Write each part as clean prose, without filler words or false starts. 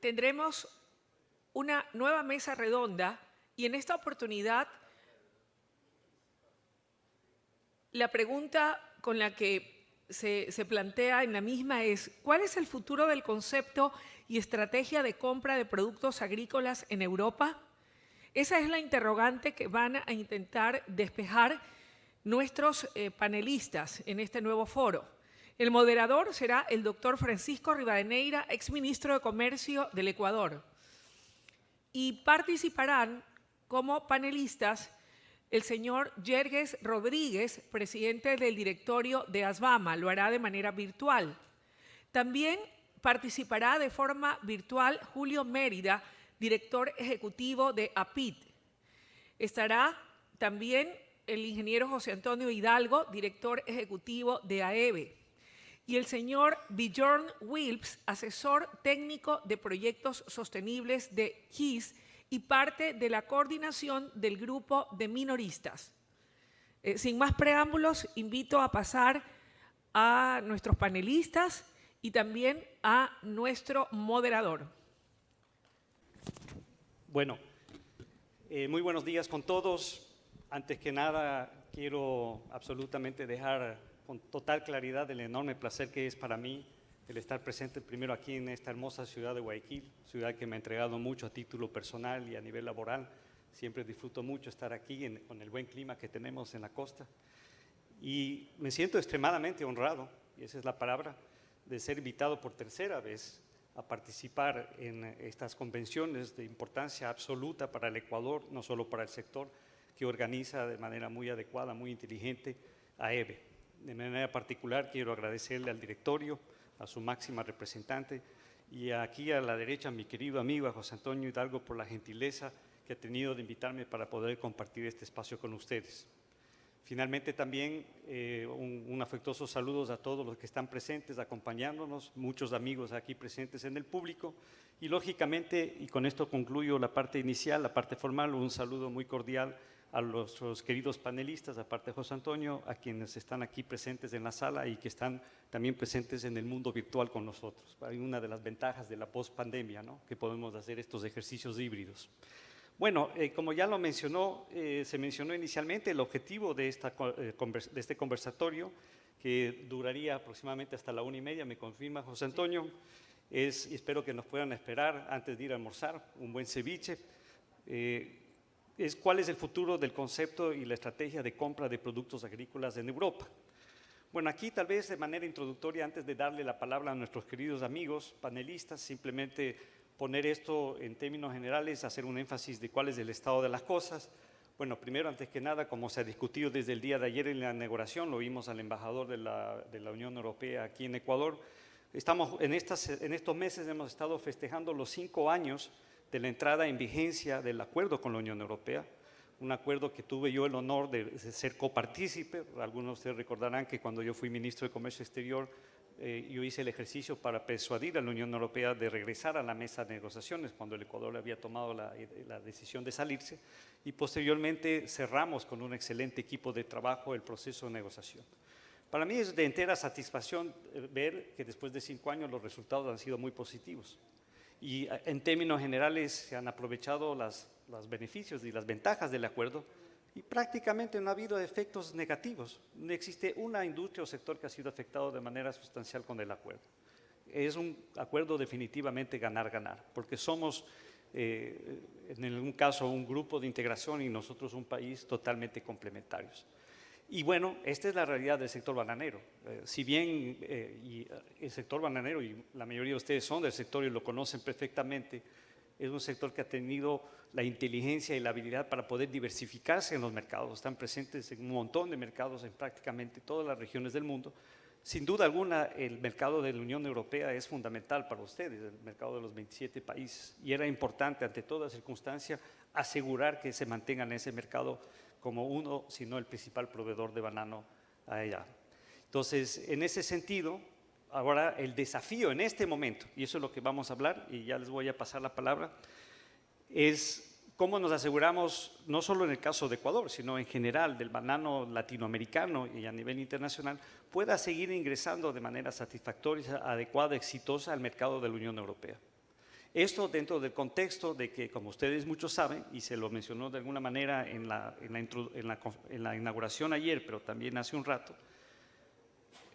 tendremos una nueva mesa redonda y en esta oportunidad la pregunta con la que se plantea en la misma es ¿cuál es el futuro del concepto y estrategia de compra de productos agrícolas en Europa? Esa es la interrogante que van a intentar despejar nuestros panelistas en este nuevo foro. El moderador será el doctor Francisco Rivadeneira, exministro de Comercio del Ecuador. Y participarán como panelistas el señor Yerges Rodríguez, presidente del directorio de ASBAMA, lo hará de manera virtual. También participará de forma virtual Julio Mérida, director ejecutivo de APIT. Estará también el ingeniero José Antonio Hidalgo, director ejecutivo de AEBE. Y el señor Bjorn Wilps, asesor técnico de proyectos sostenibles de GIS y parte de la coordinación del grupo de minoristas. Sin más preámbulos, invito a pasar a nuestros panelistas y también a nuestro moderador. Bueno, muy buenos días con todos. Antes que nada, quiero absolutamente dejar con total claridad el enorme placer que es para mí el estar presente primero aquí en esta hermosa ciudad de Guayaquil, ciudad que me ha entregado mucho a título personal y a nivel laboral. Siempre disfruto mucho estar aquí con el buen clima que tenemos en la costa. Y me siento extremadamente honrado, y esa es la palabra, de ser invitado por tercera vez a participar en estas convenciones de importancia absoluta para el Ecuador, no solo para el sector, que organiza de manera muy adecuada, muy inteligente, AEBE. De manera particular quiero agradecerle al directorio, a su máxima representante y aquí a la derecha a mi querido amigo a José Antonio Hidalgo por la gentileza que ha tenido de invitarme para poder compartir este espacio con ustedes. Finalmente también un afectuoso saludo a todos los que están presentes, acompañándonos, muchos amigos aquí presentes en el público y lógicamente, y con esto concluyo la parte inicial, la parte formal, un saludo muy cordial a nuestros queridos panelistas, aparte de José Antonio, a quienes están aquí presentes en la sala y que están también presentes en el mundo virtual con nosotros. Hay una de las ventajas de la post-pandemia, ¿no?, que podemos hacer estos ejercicios híbridos. Bueno, como ya lo mencionó, se mencionó inicialmente, el objetivo de este conversatorio, que duraría aproximadamente hasta la 1:30, me confirma José Antonio, es, y espero que nos puedan esperar antes de ir a almorzar, un buen ceviche, es cuál es el futuro del concepto y la estrategia de compra de productos agrícolas en Europa. Bueno, aquí tal vez de manera introductoria, antes de darle la palabra a nuestros queridos amigos panelistas, simplemente poner esto en términos generales, hacer un énfasis de cuál es el estado de las cosas. Bueno, primero, antes que nada, como se ha discutido desde el día de ayer en la inauguración, lo vimos al embajador de la Unión Europea aquí en Ecuador, en estos meses hemos estado festejando los 5 años de la entrada en vigencia del acuerdo con la Unión Europea, un acuerdo que tuve yo el honor de ser copartícipe. Algunos de ustedes recordarán que cuando yo fui ministro de Comercio Exterior, yo hice el ejercicio para persuadir a la Unión Europea de regresar a la mesa de negociaciones cuando el Ecuador había tomado la decisión de salirse y posteriormente cerramos con un excelente equipo de trabajo el proceso de negociación. Para mí es de entera satisfacción ver que después de 5 años los resultados han sido muy positivos y en términos generales se han aprovechado los beneficios y las ventajas del acuerdo y prácticamente no ha habido efectos negativos. No existe una industria o sector que ha sido afectado de manera sustancial con el acuerdo. Es un acuerdo definitivamente ganar-ganar, porque somos en algún caso un grupo de integración y nosotros un país totalmente complementarios. Y bueno, esta es la realidad del sector bananero. Si bien el sector bananero, y la mayoría de ustedes son del sector y lo conocen perfectamente, es un sector que ha tenido la inteligencia y la habilidad para poder diversificarse en los mercados. Están presentes en un montón de mercados en prácticamente todas las regiones del mundo. Sin duda alguna, el mercado de la Unión Europea es fundamental para ustedes, el mercado de los 27 países. Y era importante, ante toda circunstancia, asegurar que se mantengan en ese mercado como uno, si no el principal proveedor de banano allá. Entonces, en ese sentido, ahora el desafío en este momento, y eso es lo que vamos a hablar, y ya les voy a pasar la palabra, es cómo nos aseguramos, no solo en el caso de Ecuador, sino en general del banano latinoamericano y a nivel internacional, pueda seguir ingresando de manera satisfactoria, adecuada, exitosa al mercado de la Unión Europea. Esto dentro del contexto de que, como ustedes muchos saben, y se lo mencionó de alguna manera en la inauguración ayer, pero también hace un rato,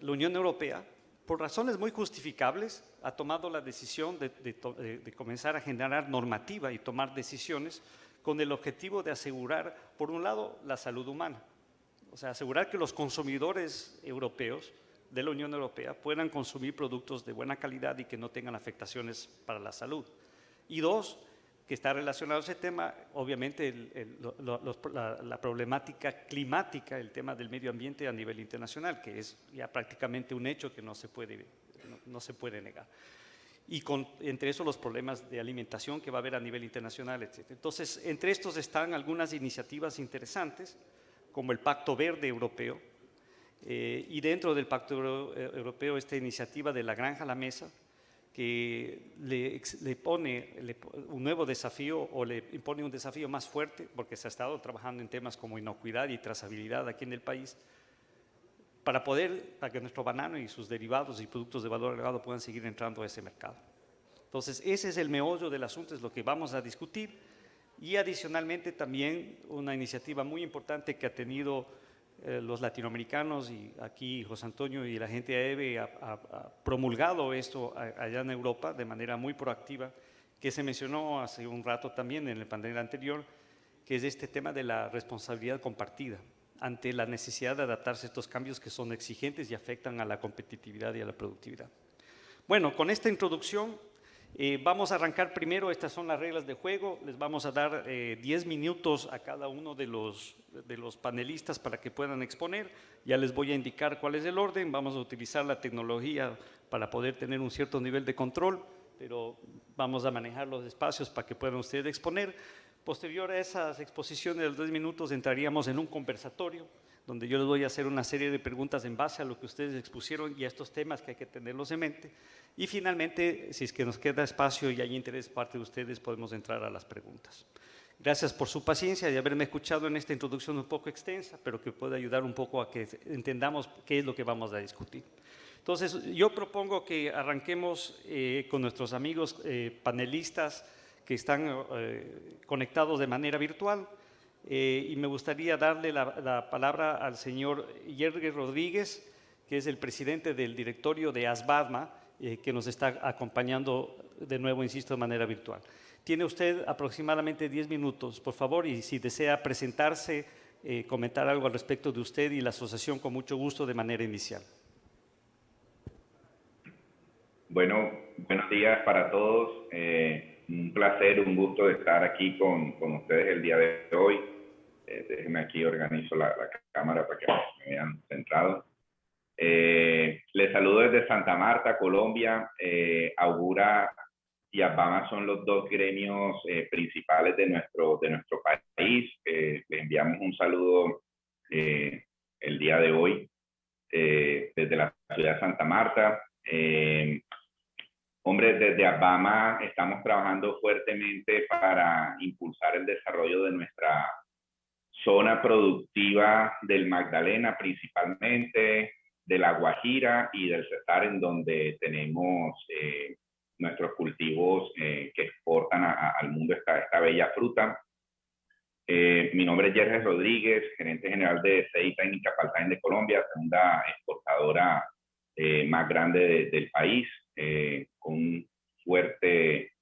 la Unión Europea, por razones muy justificables, ha tomado la decisión de comenzar a generar normativa y tomar decisiones con el objetivo de asegurar, por un lado, la salud humana. O sea, asegurar que los consumidores europeos de la Unión Europea puedan consumir productos de buena calidad y que no tengan afectaciones para la salud. Y dos, que está relacionado a ese tema, obviamente la problemática climática, el tema del medio ambiente a nivel internacional, que es ya prácticamente un hecho que no se puede negar. Y entre eso los problemas de alimentación que va a haber a nivel internacional, etc. Entonces, entre estos están algunas iniciativas interesantes, como el Pacto Verde Europeo, y dentro del Pacto Europeo esta iniciativa de la granja a la mesa, que le pone un nuevo desafío o le impone un desafío más fuerte, porque se ha estado trabajando en temas como inocuidad y trazabilidad aquí en el país, para que nuestro banano y sus derivados y productos de valor agregado puedan seguir entrando a ese mercado. Entonces, ese es el meollo del asunto, es lo que vamos a discutir. Y adicionalmente también una iniciativa muy importante que ha tenido los latinoamericanos, y aquí José Antonio y la gente de AEBE ha promulgado esto allá en Europa de manera muy proactiva, que se mencionó hace un rato también en el panel anterior, que es este tema de la responsabilidad compartida ante la necesidad de adaptarse a estos cambios que son exigentes y afectan a la competitividad y a la productividad. Bueno, con esta introducción vamos a arrancar primero. Estas son las reglas de juego. Les vamos a dar 10 minutos a cada uno de los panelistas para que puedan exponer. Ya les voy a indicar cuál es el orden. Vamos a utilizar la tecnología para poder tener un cierto nivel de control, pero vamos a manejar los espacios para que puedan ustedes exponer. Posterior a esas exposiciones de los 10 minutos entraríamos en un conversatorio donde yo les voy a hacer una serie de preguntas en base a lo que ustedes expusieron y a estos temas que hay que tenerlos en mente. Y finalmente, si es que nos queda espacio y hay interés por parte de ustedes, podemos entrar a las preguntas. Gracias por su paciencia y haberme escuchado en esta introducción un poco extensa, pero que puede ayudar un poco a que entendamos qué es lo que vamos a discutir. Entonces, yo propongo que arranquemos con nuestros amigos panelistas que están conectados de manera virtual. Y me gustaría darle la palabra al señor Yergue Rodríguez, que es el presidente del directorio de ASBADMA, que nos está acompañando de nuevo, insisto, de manera virtual. Tiene usted aproximadamente 10 minutos, por favor, y si desea presentarse, comentar algo al respecto de usted y la asociación, con mucho gusto, de manera inicial. Bueno, buenos días para todos. Un placer, un gusto de estar aquí con ustedes el día de hoy. Déjenme aquí, organizo la cámara para que me vean centrado. Les saludo desde Santa Marta, Colombia. Augura y ASBAMA son los dos gremios principales de nuestro país. Les enviamos un saludo el día de hoy desde la ciudad de Santa Marta. Hombre, desde ASBAMA estamos trabajando fuertemente para impulsar el desarrollo de nuestra zona productiva del Magdalena, principalmente de La Guajira y del Cesar, en donde tenemos nuestros cultivos que exportan al mundo esta bella fruta. Mi nombre es Yerges Rodríguez, gerente general de CI Técnica Paltain de Colombia, segunda exportadora más grande del país, con un fuerte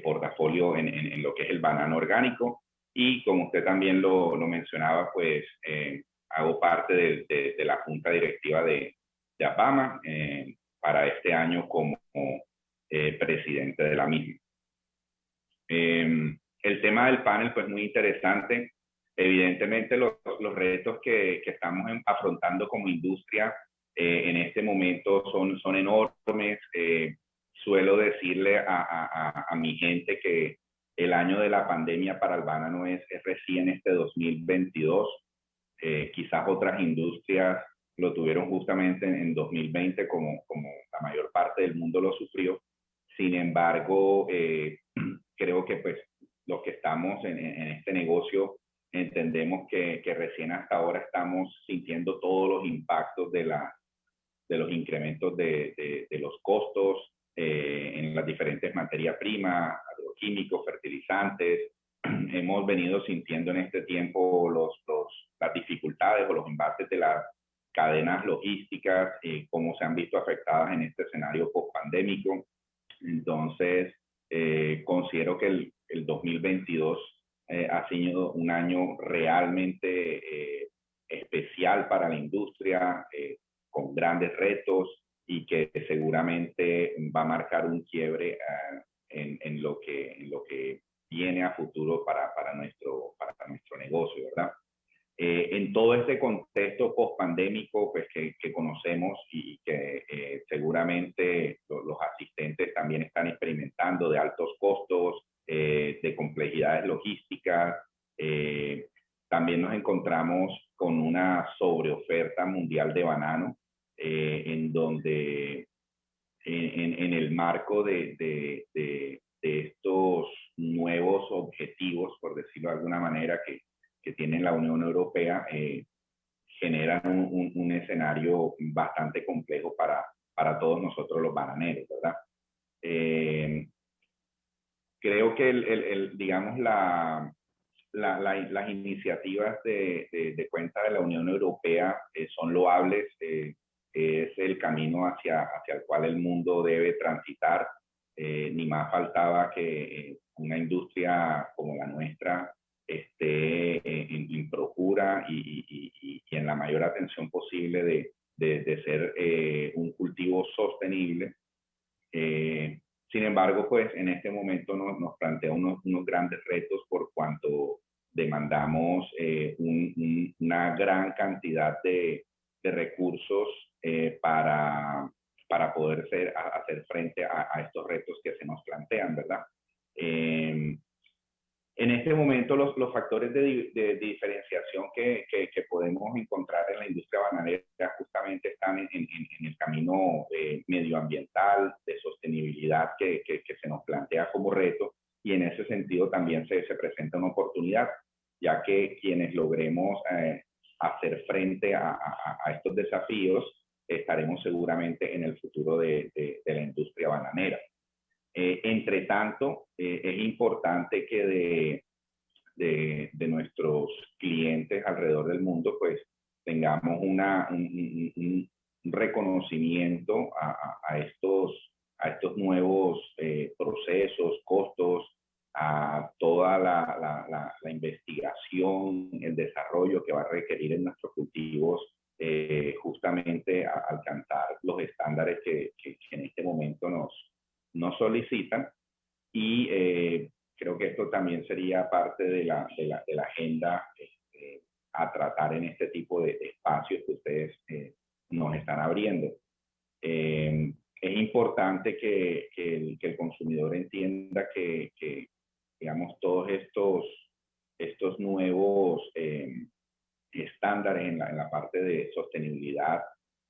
portafolio en lo que es el banano orgánico. Y como usted también lo mencionaba, pues hago parte de la junta directiva de ASBAMA para este año como presidente de la misma. El tema del panel, pues muy interesante. Evidentemente los retos que estamos afrontando como industria en este momento son enormes. Suelo decirle a mi gente que el año de la pandemia para el banano es recién este 2022. Quizás otras industrias lo tuvieron justamente en 2020 como la mayor parte del mundo lo sufrió. Sin embargo, creo que pues los que estamos en este negocio entendemos que recién hasta ahora estamos sintiendo todos los impactos de los incrementos de los costos, en las diferentes materias primas, agroquímicos, fertilizantes. Hemos venido sintiendo en este tiempo las dificultades o los embates de las cadenas logísticas, cómo se han visto afectadas en este escenario post-pandémico. Entonces, considero que el 2022 ha sido un año realmente especial para la industria, con grandes retos y que seguramente va a marcar un quiebre en lo que viene a futuro para nuestro negocio, ¿verdad? En todo este contexto post-pandémico pues, que conocemos y que seguramente los asistentes también están experimentando de altos costos, de complejidades logísticas, también nos encontramos con una sobreoferta mundial de banano, en donde en el marco de estos nuevos objetivos, por decirlo de alguna manera, que tiene la Unión Europea, generan un escenario bastante complejo para todos nosotros los bananeros, ¿verdad? Creo que digamos las iniciativas de cuenta de la Unión Europea son loables, es el camino hacia el cual el mundo debe transitar. Ni más faltaba que una industria como la nuestra esté en procura y en la mayor atención posible de ser un cultivo sostenible. Sin embargo, pues en este momento nos plantea unos grandes retos por cuanto demandamos una gran cantidad de recursos para poder hacer frente a estos retos que se nos plantean, ¿verdad? En este momento los factores de diferenciación que podemos encontrar en la industria bananera justamente están en el camino medioambiental, de sostenibilidad que se nos plantea como reto, y en ese sentido también se presenta una oportunidad, ya que quienes logremos hacer frente a estos desafíos estaremos seguramente en el futuro de la industria bananera. Entre tanto, es importante que de nuestros clientes alrededor del mundo, pues tengamos un reconocimiento a estos nuevos procesos, costos, a toda la investigación, el desarrollo que va a requerir en nuestros cultivos, justamente a alcanzar los estándares que en este momento nos solicitan. Y creo que esto también sería parte de la agenda a tratar en este tipo de espacios que ustedes nos están abriendo. Es importante que el consumidor entienda que digamos, todos estos nuevos estándares en la parte de sostenibilidad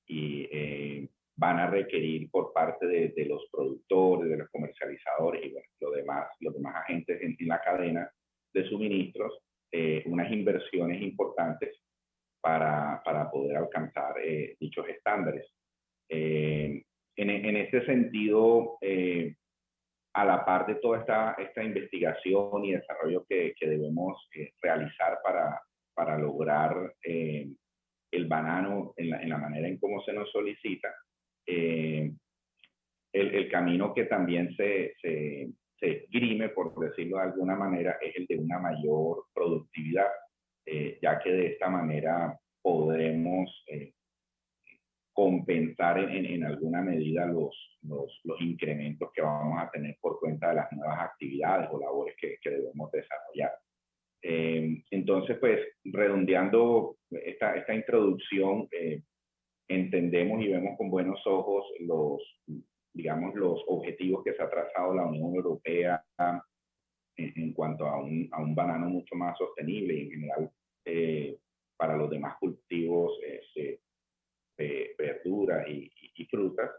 y van a requerir por parte de los productores, de los comercializadores y bueno, los demás agentes en la cadena de suministros, unas inversiones importantes para poder alcanzar dichos estándares. En este sentido, a la par de toda esta investigación y desarrollo que debemos realizar para lograr el banano en la manera en cómo se nos solicita, el camino que también se esgrime, por decirlo de alguna manera, es el de una mayor productividad, ya que de esta manera podremos compensar en alguna medida los incrementos que vamos a tener por cuenta de las nuevas actividades o labores que debemos desarrollar. Entonces, pues, redondeando esta introducción, entendemos y vemos con buenos ojos digamos, los objetivos que se ha trazado la Unión Europea en cuanto a un banano mucho más sostenible y en general para los demás cultivos, verduras y frutas.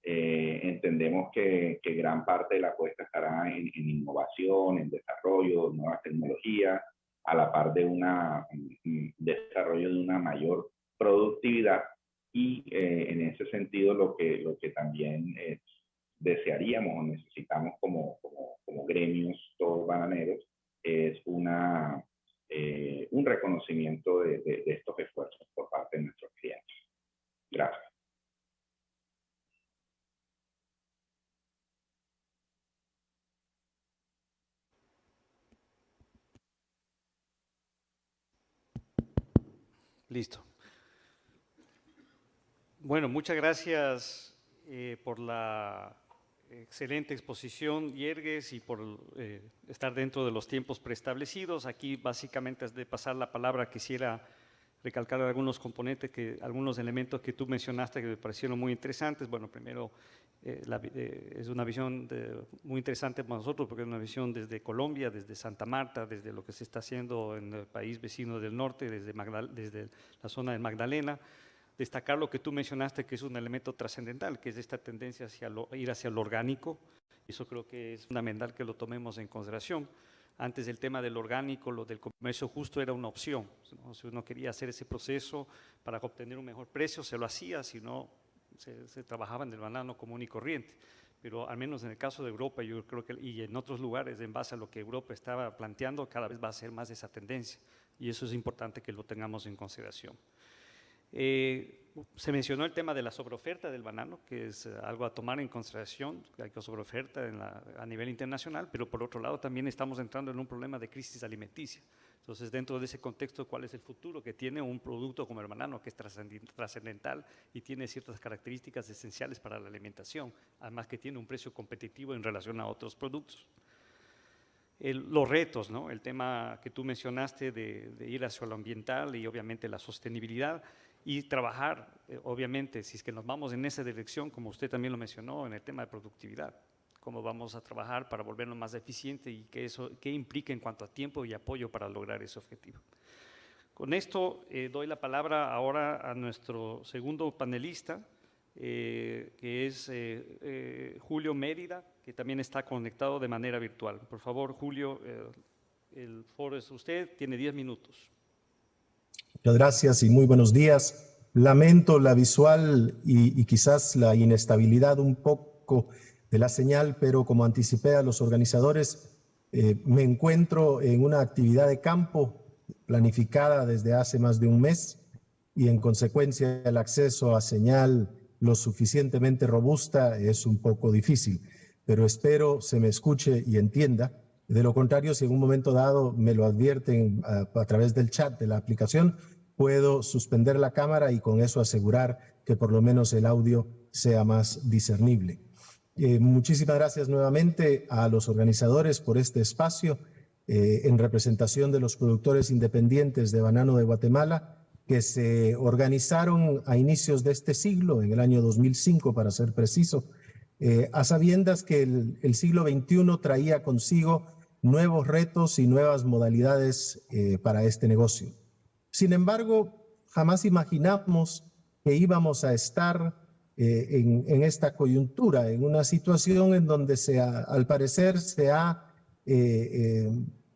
Entendemos que gran parte de la apuesta estará en innovación, en desarrollo, nuevas tecnologías, a la par de un desarrollo de una mayor productividad y en ese sentido lo que también desearíamos o necesitamos como gremios todos bananeros es un reconocimiento de estos esfuerzos por parte de nuestros clientes. Gracias. Listo. Bueno, muchas gracias por la excelente exposición, Yerges, y por estar dentro de los tiempos preestablecidos. Aquí, básicamente, antes de pasar la palabra, quisiera recalcar algunos componentes, algunos elementos que tú mencionaste que me parecieron muy interesantes. Bueno, primero, es una visión muy interesante para nosotros porque es una visión desde Colombia, desde Santa Marta, desde lo que se está haciendo en el país vecino del norte, desde la zona de Magdalena. Destacar lo que tú mencionaste, que es un elemento trascendental, que es esta tendencia hacia ir hacia lo orgánico. Eso creo que es fundamental que lo tomemos en consideración. Antes el tema del orgánico, lo del comercio justo era una opción, ¿no? Si uno quería hacer ese proceso para obtener un mejor precio, se lo hacía, si no, se trabajaba en el banano común y corriente. Pero al menos en el caso de Europa, yo creo que, y en otros lugares, en base a lo que Europa estaba planteando, cada vez va a ser más esa tendencia. Y eso es importante que lo tengamos en consideración. Se mencionó el tema de la sobreoferta del banano, que es algo a tomar en consideración, que hay sobreoferta a nivel internacional, pero por otro lado también estamos entrando en un problema de crisis alimenticia. Entonces, dentro de ese contexto, ¿cuál es el futuro que tiene un producto como el banano, que es trascendental y tiene ciertas características esenciales para la alimentación, además que tiene un precio competitivo en relación a otros productos? Los retos, ¿no? El tema que tú mencionaste de ir hacia lo ambiental y obviamente la sostenibilidad, y trabajar, obviamente, si es que nos vamos en esa dirección, como usted también lo mencionó, en el tema de productividad, cómo vamos a trabajar para volvernos más eficientes y qué implica en cuanto a tiempo y apoyo para lograr ese objetivo. Con esto doy la palabra ahora a nuestro segundo panelista, que es Julio Mérida, que también está conectado de manera virtual. Por favor, Julio, el foro es usted, tiene 10 minutos. Muchas gracias y muy buenos días. Lamento la visual y quizás la inestabilidad un poco de la señal, pero como anticipé a los organizadores, me encuentro en una actividad de campo planificada desde hace más de un mes y en consecuencia el acceso a señal lo suficientemente robusta es un poco difícil, pero espero se me escuche y entienda. De lo contrario, si en un momento dado me lo advierten a través del chat de la aplicación, puedo suspender la cámara y con eso asegurar que por lo menos el audio sea más discernible. Muchísimas gracias nuevamente a los organizadores por este espacio en representación de los productores independientes de banano de Guatemala que se organizaron a inicios de este siglo, en el año 2005 para ser preciso, a sabiendas que el siglo XXI traía consigo nuevos retos y nuevas modalidades para este negocio. Sin embargo, jamás imaginamos que íbamos a estar en esta coyuntura, en una situación en donde al parecer se ha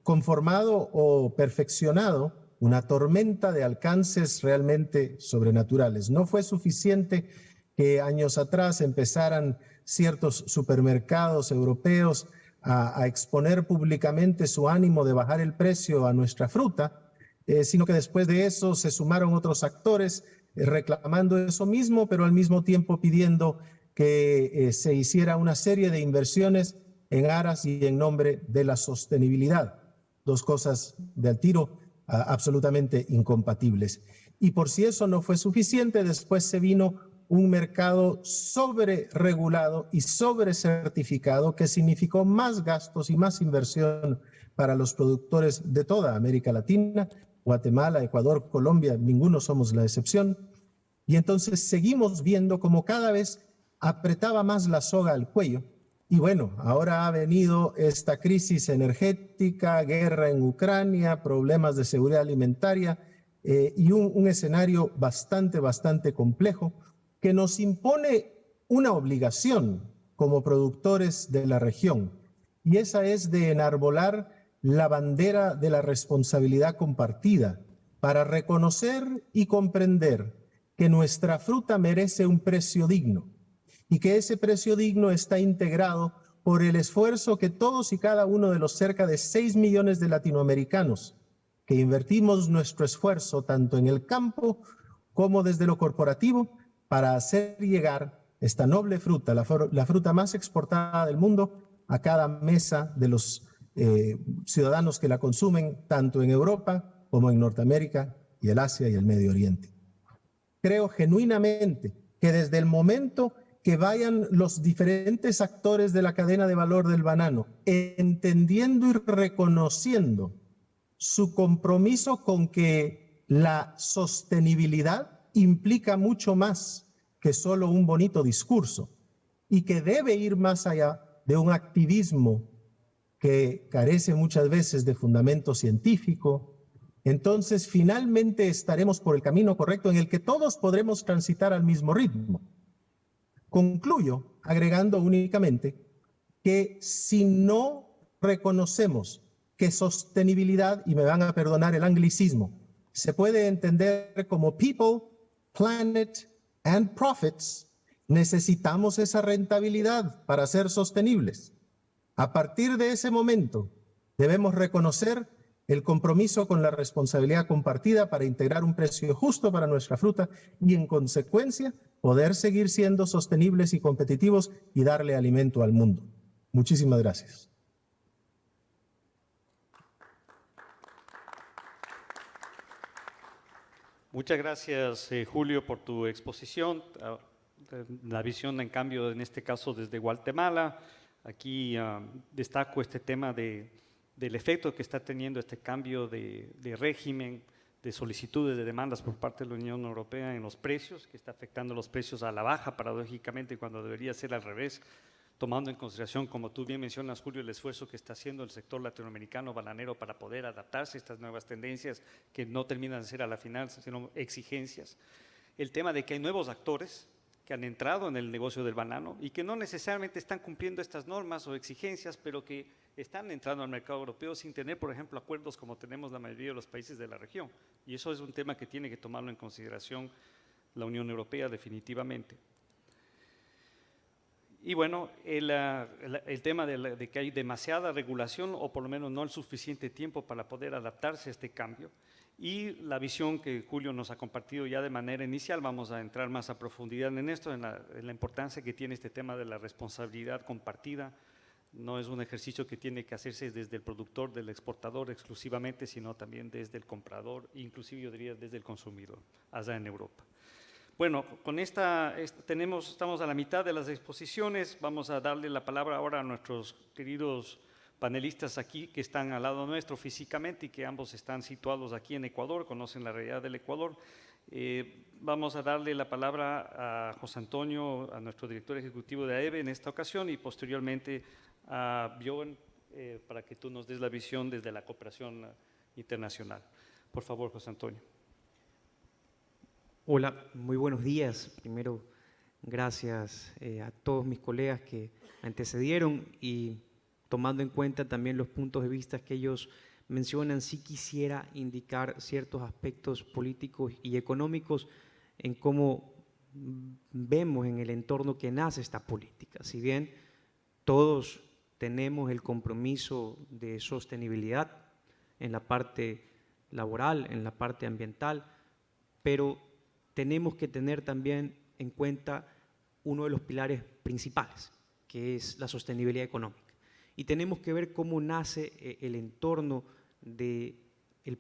conformado o perfeccionado una tormenta de alcances realmente sobrenaturales. No fue suficiente que años atrás empezaran ciertos supermercados europeos a exponer públicamente su ánimo de bajar el precio a nuestra fruta, sino que después de eso se sumaron otros actores reclamando eso mismo, pero al mismo tiempo pidiendo que se hiciera una serie de inversiones en aras y en nombre de la sostenibilidad. Dos cosas de al tiro absolutamente incompatibles. Y por si eso no fue suficiente, después se vino un mercado sobreregulado y sobrecertificado que significó más gastos y más inversión para los productores de toda América Latina, Guatemala, Ecuador, Colombia, ninguno somos la excepción. Y entonces seguimos viendo como cada vez apretaba más la soga al cuello. Y bueno, ahora ha venido esta crisis energética, guerra en Ucrania, problemas de seguridad alimentaria y un escenario bastante complejo que nos impone una obligación como productores de la región, y esa es de enarbolar la bandera de la responsabilidad compartida para reconocer y comprender que nuestra fruta merece un precio digno y que ese precio digno está integrado por el esfuerzo que todos y cada uno de los cerca de 6 millones de latinoamericanos que invertimos nuestro esfuerzo tanto en el campo como desde lo corporativo para hacer llegar esta noble fruta, la fruta más exportada del mundo, a cada mesa de los ciudadanos que la consumen, tanto en Europa como en Norteamérica y el Asia y el Medio Oriente. Creo genuinamente que desde el momento que vayan los diferentes actores de la cadena de valor del banano, entendiendo y reconociendo su compromiso con que la sostenibilidad implica mucho más que solo un bonito discurso y que debe ir más allá de un activismo que carece muchas veces de fundamento científico, entonces finalmente estaremos por el camino correcto en el que todos podremos transitar al mismo ritmo. Concluyo agregando únicamente que si no reconocemos que sostenibilidad, y me van a perdonar el anglicismo, se puede entender como people, planet and profits, necesitamos esa rentabilidad para ser sostenibles. A partir de ese momento, debemos reconocer el compromiso con la responsabilidad compartida para integrar un precio justo para nuestra fruta y, en consecuencia, poder seguir siendo sostenibles y competitivos y darle alimento al mundo. Muchísimas gracias. Muchas gracias, Julio, por tu exposición. La visión, en cambio, en este caso desde Guatemala. Aquí destaco este tema del efecto que está teniendo este cambio de régimen, de solicitudes de demandas por parte de la Unión Europea en los precios, que está afectando los precios a la baja, paradójicamente, cuando debería ser al revés, tomando en consideración, como tú bien mencionas, Julio, el esfuerzo que está haciendo el sector latinoamericano bananero para poder adaptarse a estas nuevas tendencias que no terminan de ser a la final, sino exigencias. El tema de que hay nuevos actores que han entrado en el negocio del banano y que no necesariamente están cumpliendo estas normas o exigencias, pero que están entrando al mercado europeo sin tener, por ejemplo, acuerdos como tenemos la mayoría de los países de la región. Y eso es un tema que tiene que tomarlo en consideración la Unión Europea definitivamente. Y bueno, el tema de que hay demasiada regulación o por lo menos no el suficiente tiempo para poder adaptarse a este cambio. Y la visión que Julio nos ha compartido ya de manera inicial, vamos a entrar más a profundidad en esto, en la importancia que tiene este tema de la responsabilidad compartida. No es un ejercicio que tiene que hacerse desde el productor, del exportador exclusivamente, sino también desde el comprador, inclusive yo diría desde el consumidor, allá en Europa. Bueno, con estamos a la mitad de las exposiciones. Vamos a darle la palabra ahora a nuestros queridos panelistas aquí que están al lado nuestro físicamente y que ambos están situados aquí en Ecuador, conocen la realidad del Ecuador. Vamos a darle la palabra a José Antonio, a nuestro director ejecutivo de AEBE en esta ocasión y posteriormente a Björn para que tú nos des la visión desde la cooperación internacional. Por favor, José Antonio. Hola, muy buenos días. Primero, gracias a todos mis colegas que antecedieron y tomando en cuenta también los puntos de vista que ellos mencionan, sí quisiera indicar ciertos aspectos políticos y económicos en cómo vemos en el entorno que nace esta política. Si bien todos tenemos el compromiso de sostenibilidad en la parte laboral, en la parte ambiental, pero tenemos que tener también en cuenta uno de los pilares principales, que es la sostenibilidad económica. Y tenemos que ver cómo nace el entorno del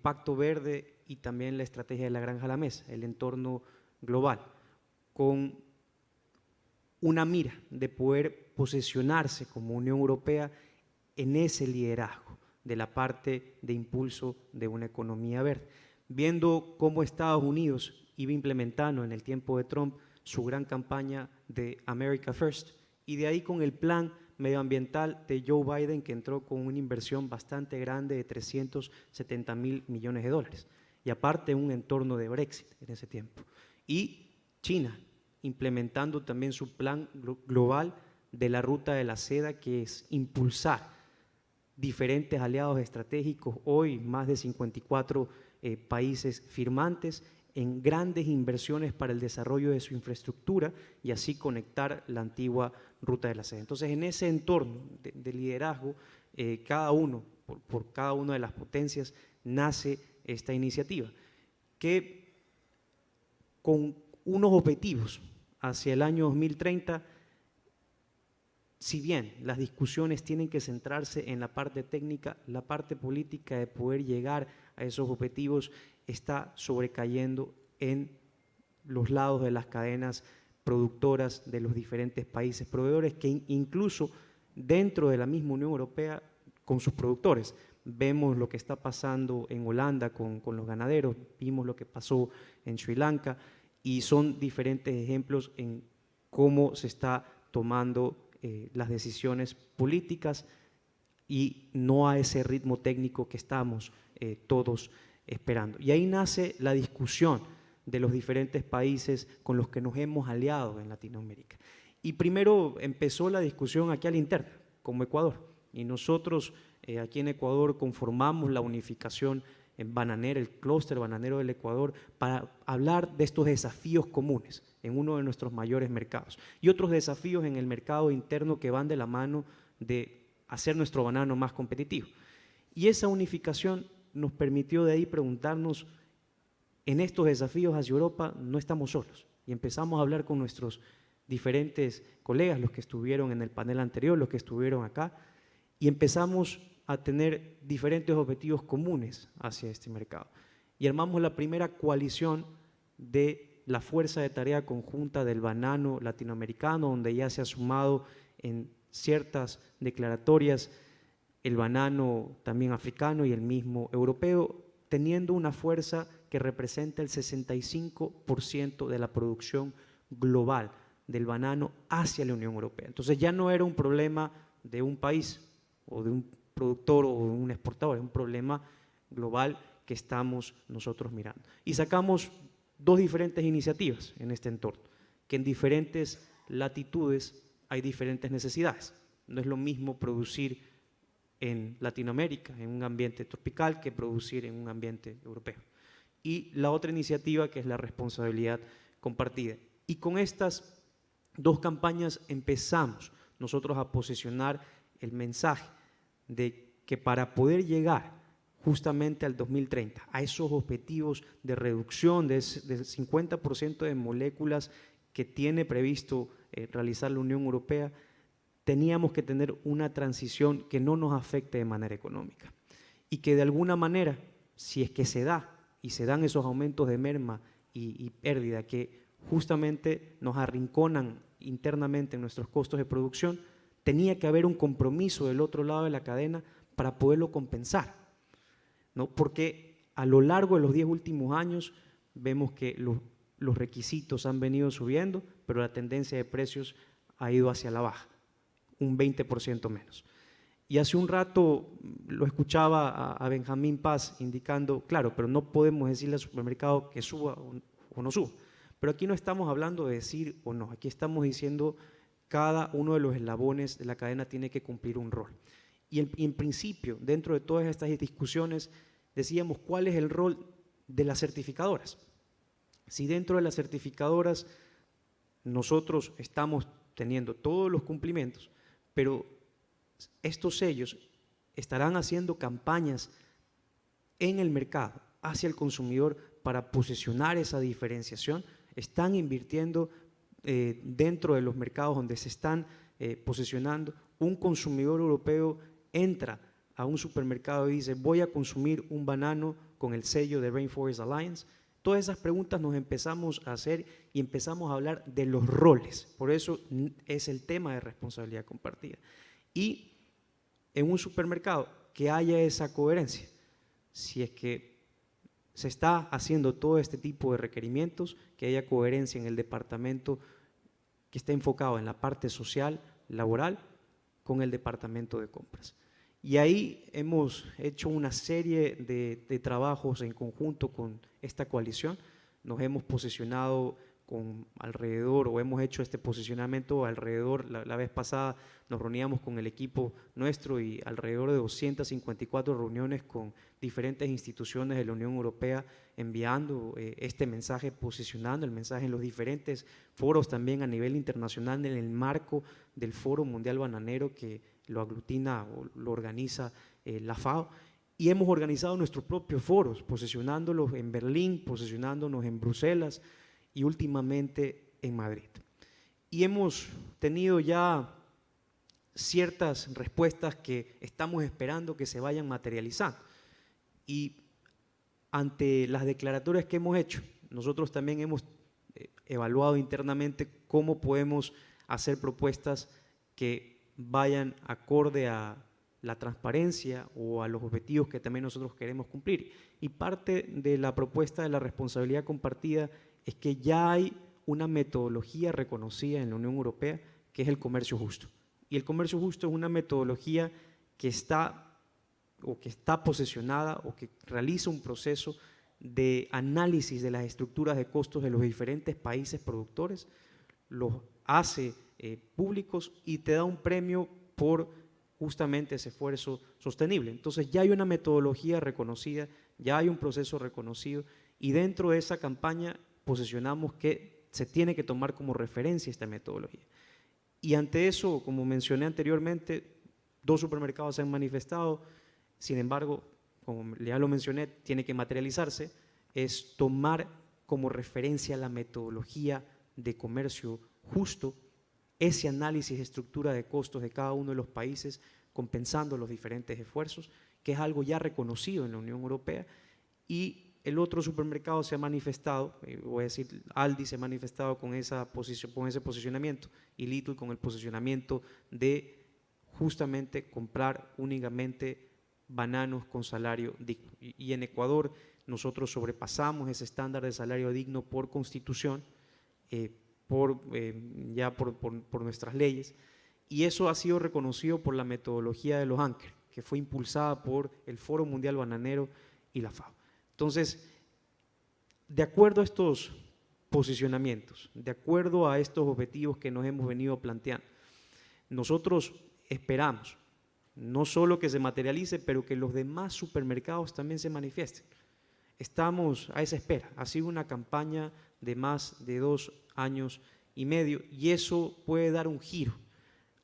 Pacto Verde y también la estrategia de la Granja a la Mesa, el entorno global, con una mira de poder posicionarse como Unión Europea en ese liderazgo de la parte de impulso de una economía verde. Viendo cómo Estados Unidos iba implementando en el tiempo de Trump su gran campaña de America First y de ahí con el plan medioambiental de Joe Biden que entró con una inversión bastante grande de 370.000 millones de dólares y aparte un entorno de Brexit en ese tiempo. Y China implementando también su plan global de la ruta de la seda, que es impulsar diferentes aliados estratégicos, hoy más de 54 países firmantes en grandes inversiones para el desarrollo de su infraestructura y así conectar la antigua Ruta de la Seda. Entonces, en ese entorno de liderazgo, cada uno, por cada una de las potencias, nace esta iniciativa, que con unos objetivos hacia el año 2030, si bien las discusiones tienen que centrarse en la parte técnica, la parte política de poder llegar a esos objetivos está sobrecayendo en los lados de las cadenas productoras de los diferentes países proveedores, que incluso dentro de la misma Unión Europea con sus productores. Vemos lo que está pasando en Holanda con los ganaderos, vimos lo que pasó en Sri Lanka, y son diferentes ejemplos en cómo se está tomando las decisiones políticas y no a ese ritmo técnico que estamos todos esperando. Y ahí nace la discusión de los diferentes países con los que nos hemos aliado en Latinoamérica. Y primero empezó la discusión aquí al interno, como Ecuador, y nosotros aquí en Ecuador conformamos la unificación en bananera, el clúster bananero del Ecuador, para hablar de estos desafíos comunes en uno de nuestros mayores mercados y otros desafíos en el mercado interno que van de la mano de hacer nuestro banano más competitivo. Y esa unificación nos permitió de ahí preguntarnos, en estos desafíos hacia Europa no estamos solos, y empezamos a hablar con nuestros diferentes colegas, los que estuvieron en el panel anterior, los que estuvieron acá, y empezamos a tener diferentes objetivos comunes hacia este mercado. Y armamos la primera coalición de la Fuerza de Tarea Conjunta del Banano Latinoamericano, donde ya se ha sumado en ciertas declaratorias el banano también africano y el mismo europeo, teniendo una fuerza que representa el 65% de la producción global del banano hacia la Unión Europea. Entonces ya no era un problema de un país o de un productor o de un exportador, es un problema global que estamos nosotros mirando. Y sacamos dos diferentes iniciativas en este entorno, que en diferentes latitudes hay diferentes necesidades. No es lo mismo producir en Latinoamérica, en un ambiente tropical, que producir en un ambiente europeo. Y la otra iniciativa, que es la responsabilidad compartida. Y con estas dos campañas empezamos nosotros a posicionar el mensaje de que para poder llegar justamente al 2030, a esos objetivos de reducción del 50% de moléculas que tiene previsto realizar la Unión Europea, teníamos que tener una transición que no nos afecte de manera económica y que de alguna manera, si es que se da y se dan esos aumentos de merma y pérdida que justamente nos arrinconan internamente en nuestros costos de producción, tenía que haber un compromiso del otro lado de la cadena para poderlo compensar, ¿no? Porque a lo largo de los 10 últimos años vemos que los requisitos han venido subiendo, pero la tendencia de precios ha ido hacia la baja, un 20% menos. Y hace un rato lo escuchaba a Benjamín Paz indicando, claro, pero no podemos decirle al supermercado que suba o no suba. Pero aquí no estamos hablando de decir o no, aquí estamos diciendo cada uno de los eslabones de la cadena tiene que cumplir un rol. Y en principio, dentro de todas estas discusiones, decíamos cuál es el rol de las certificadoras. Si dentro de las certificadoras nosotros estamos teniendo todos los cumplimientos, pero estos sellos estarán haciendo campañas en el mercado hacia el consumidor para posicionar esa diferenciación, están invirtiendo dentro de los mercados donde se están posicionando. Un consumidor europeo entra a un supermercado y dice, voy a consumir un banano con el sello de Rainforest Alliance. Todas esas preguntas nos empezamos a hacer y empezamos a hablar de los roles. Por eso es el tema de responsabilidad compartida. Y en un supermercado que haya esa coherencia. Si es que se está haciendo todo este tipo de requerimientos, que haya coherencia en el departamento que está enfocado en la parte social, laboral, con el departamento de compras. Y ahí hemos hecho una serie de trabajos en conjunto con esta coalición. Nos hemos posicionado con alrededor, o hemos hecho este posicionamiento alrededor, la vez pasada nos reuníamos con el equipo nuestro y alrededor de 254 reuniones con diferentes instituciones de la Unión Europea, enviando este mensaje, posicionando el mensaje en los diferentes foros también a nivel internacional, en el marco del Foro Mundial Bananero que lo aglutina o lo organiza la FAO. Y hemos organizado nuestros propios foros, posicionándolos en Berlín, posicionándonos en Bruselas y últimamente en Madrid. Y hemos tenido ya ciertas respuestas que estamos esperando que se vayan materializando. Y ante las declaratorias que hemos hecho, nosotros también hemos evaluado internamente cómo podemos hacer propuestas que vayan acorde a la transparencia o a los objetivos que también nosotros queremos cumplir. Y parte de la propuesta de la responsabilidad compartida es que ya hay una metodología reconocida en la Unión Europea que es el comercio justo. Y el comercio justo es una metodología que está posesionada o que realiza un proceso de análisis de las estructuras de costos de los diferentes países productores, los hace públicos y te da un premio por justamente ese esfuerzo sostenible. Entonces ya hay una metodología reconocida, ya hay un proceso reconocido y dentro de esa campaña posicionamos que se tiene que tomar como referencia esta metodología. Y ante eso, como mencioné anteriormente, 2 supermercados se han manifestado, sin embargo, como ya lo mencioné, tiene que materializarse, es tomar como referencia la metodología de comercio justo, ese análisis de estructura de costos de cada uno de los países, compensando los diferentes esfuerzos, que es algo ya reconocido en la Unión Europea, y el otro supermercado se ha manifestado, voy a decir, Aldi se ha manifestado con ese posicionamiento, y Lidl con el posicionamiento de justamente comprar únicamente bananos con salario digno. Y en Ecuador nosotros sobrepasamos ese estándar de salario digno por constitución, por nuestras leyes, y eso ha sido reconocido por la metodología de los Anker, que fue impulsada por el Foro Mundial Bananero y la FAO. Entonces, de acuerdo a estos posicionamientos, de acuerdo a estos objetivos que nos hemos venido planteando, nosotros esperamos no solo que se materialice, pero que los demás supermercados también se manifiesten. Estamos a esa espera. Ha sido una campaña de más de 2 años y medio y eso puede dar un giro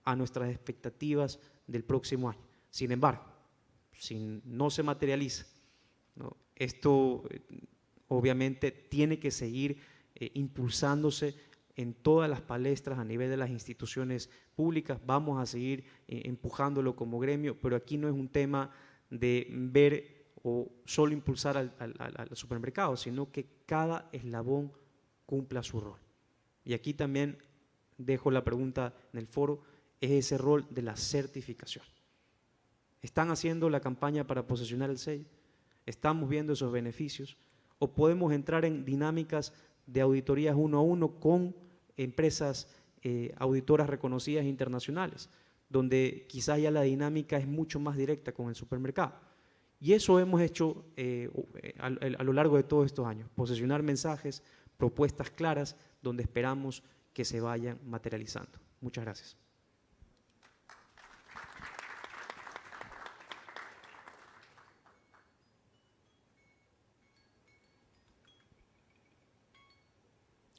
a nuestras expectativas del próximo año. Sin embargo, si no se materializa, ¿no?, esto obviamente tiene que seguir impulsándose en todas las palestras a nivel de las instituciones públicas. Vamos a seguir empujándolo como gremio, pero aquí no es un tema de ver o solo impulsar al supermercado, sino que cada eslabón cumpla su rol. Y aquí también dejo la pregunta en el foro, es ese rol de la certificación. ¿Están haciendo la campaña para posesionar el sello? ¿Estamos viendo esos beneficios? ¿O podemos entrar en dinámicas de auditorías 1 a 1 con empresas auditoras reconocidas internacionales, donde quizás ya la dinámica es mucho más directa con el supermercado? Y eso hemos hecho a lo largo de todos estos años, posesionar mensajes, propuestas claras, donde esperamos que se vayan materializando. Muchas gracias.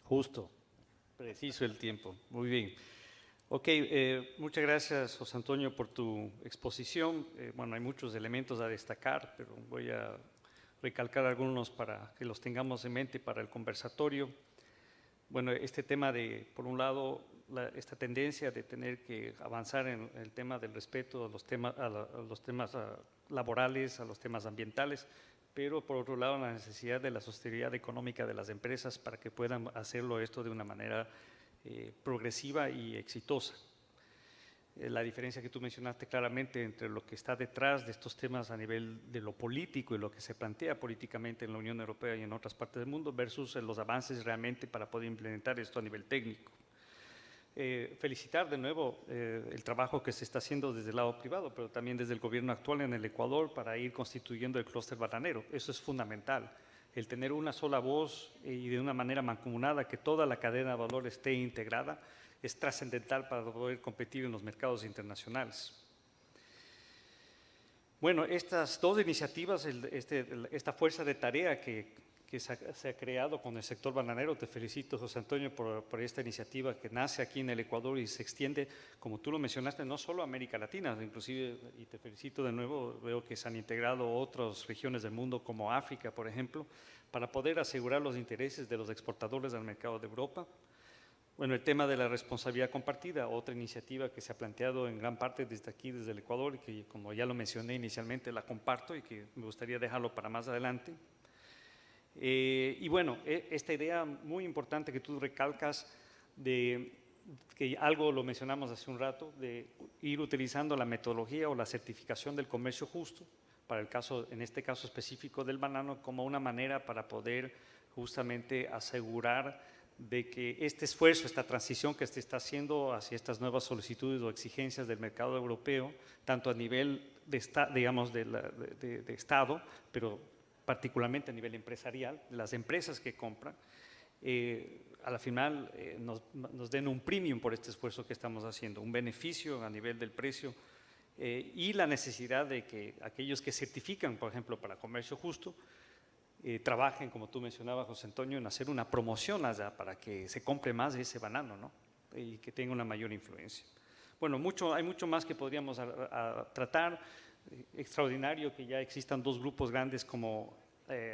Justo, preciso el tiempo. Muy bien. Ok, muchas gracias, José Antonio, por tu exposición. Bueno, hay muchos elementos a destacar, pero voy a recalcar algunos para que los tengamos en mente para el conversatorio. Bueno, este tema de, por un lado, esta tendencia de tener que avanzar en el tema del respeto a los temas laborales, a los temas ambientales, pero por otro lado la necesidad de la sostenibilidad económica de las empresas para que puedan hacerlo esto de una manera progresiva y exitosa. La diferencia que tú mencionaste claramente entre lo que está detrás de estos temas a nivel de lo político y lo que se plantea políticamente en la Unión Europea y en otras partes del mundo versus los avances realmente para poder implementar esto a nivel técnico. Felicitar de nuevo el trabajo que se está haciendo desde el lado privado, pero también desde el gobierno actual en el Ecuador para ir constituyendo el clúster bananero. Eso es fundamental. el tener una sola voz y de una manera mancomunada que toda la cadena de valor esté integrada es trascendental para poder competir en los mercados internacionales. Bueno, estas dos iniciativas, esta fuerza de tarea que se ha creado con el sector bananero, te felicito, José Antonio, por esta iniciativa que nace aquí en el Ecuador y se extiende, como tú lo mencionaste, no solo a América Latina, inclusive, y te felicito de nuevo, veo que se han integrado otras regiones del mundo como África, por ejemplo, para poder asegurar los intereses de los exportadores al mercado de Europa. Bueno, el tema de la responsabilidad compartida, otra iniciativa que se ha planteado en gran parte desde aquí, desde el Ecuador, y que, como ya lo mencioné inicialmente, la comparto y que me gustaría dejarlo para más adelante. Y bueno, esta idea muy importante que tú recalcas de que algo lo mencionamos hace un rato, de ir utilizando la metodología o la certificación del comercio justo, para el caso, en este caso específico del banano, como una manera para poder justamente asegurar de que este esfuerzo, esta transición que se está haciendo hacia estas nuevas solicitudes o exigencias del mercado europeo, tanto a nivel de, digamos, de Estado, pero particularmente a nivel empresarial, las empresas que compran, a la final nos den un premium por este esfuerzo que estamos haciendo, un beneficio a nivel del precio y la necesidad de que aquellos que certifican, por ejemplo, para comercio justo, trabajen, como tú mencionabas, José Antonio, en hacer una promoción allá para que se compre más de ese banano, ¿no? Y que tenga una mayor influencia. Bueno, hay mucho más que podríamos tratar. Extraordinario que ya existan dos grupos grandes como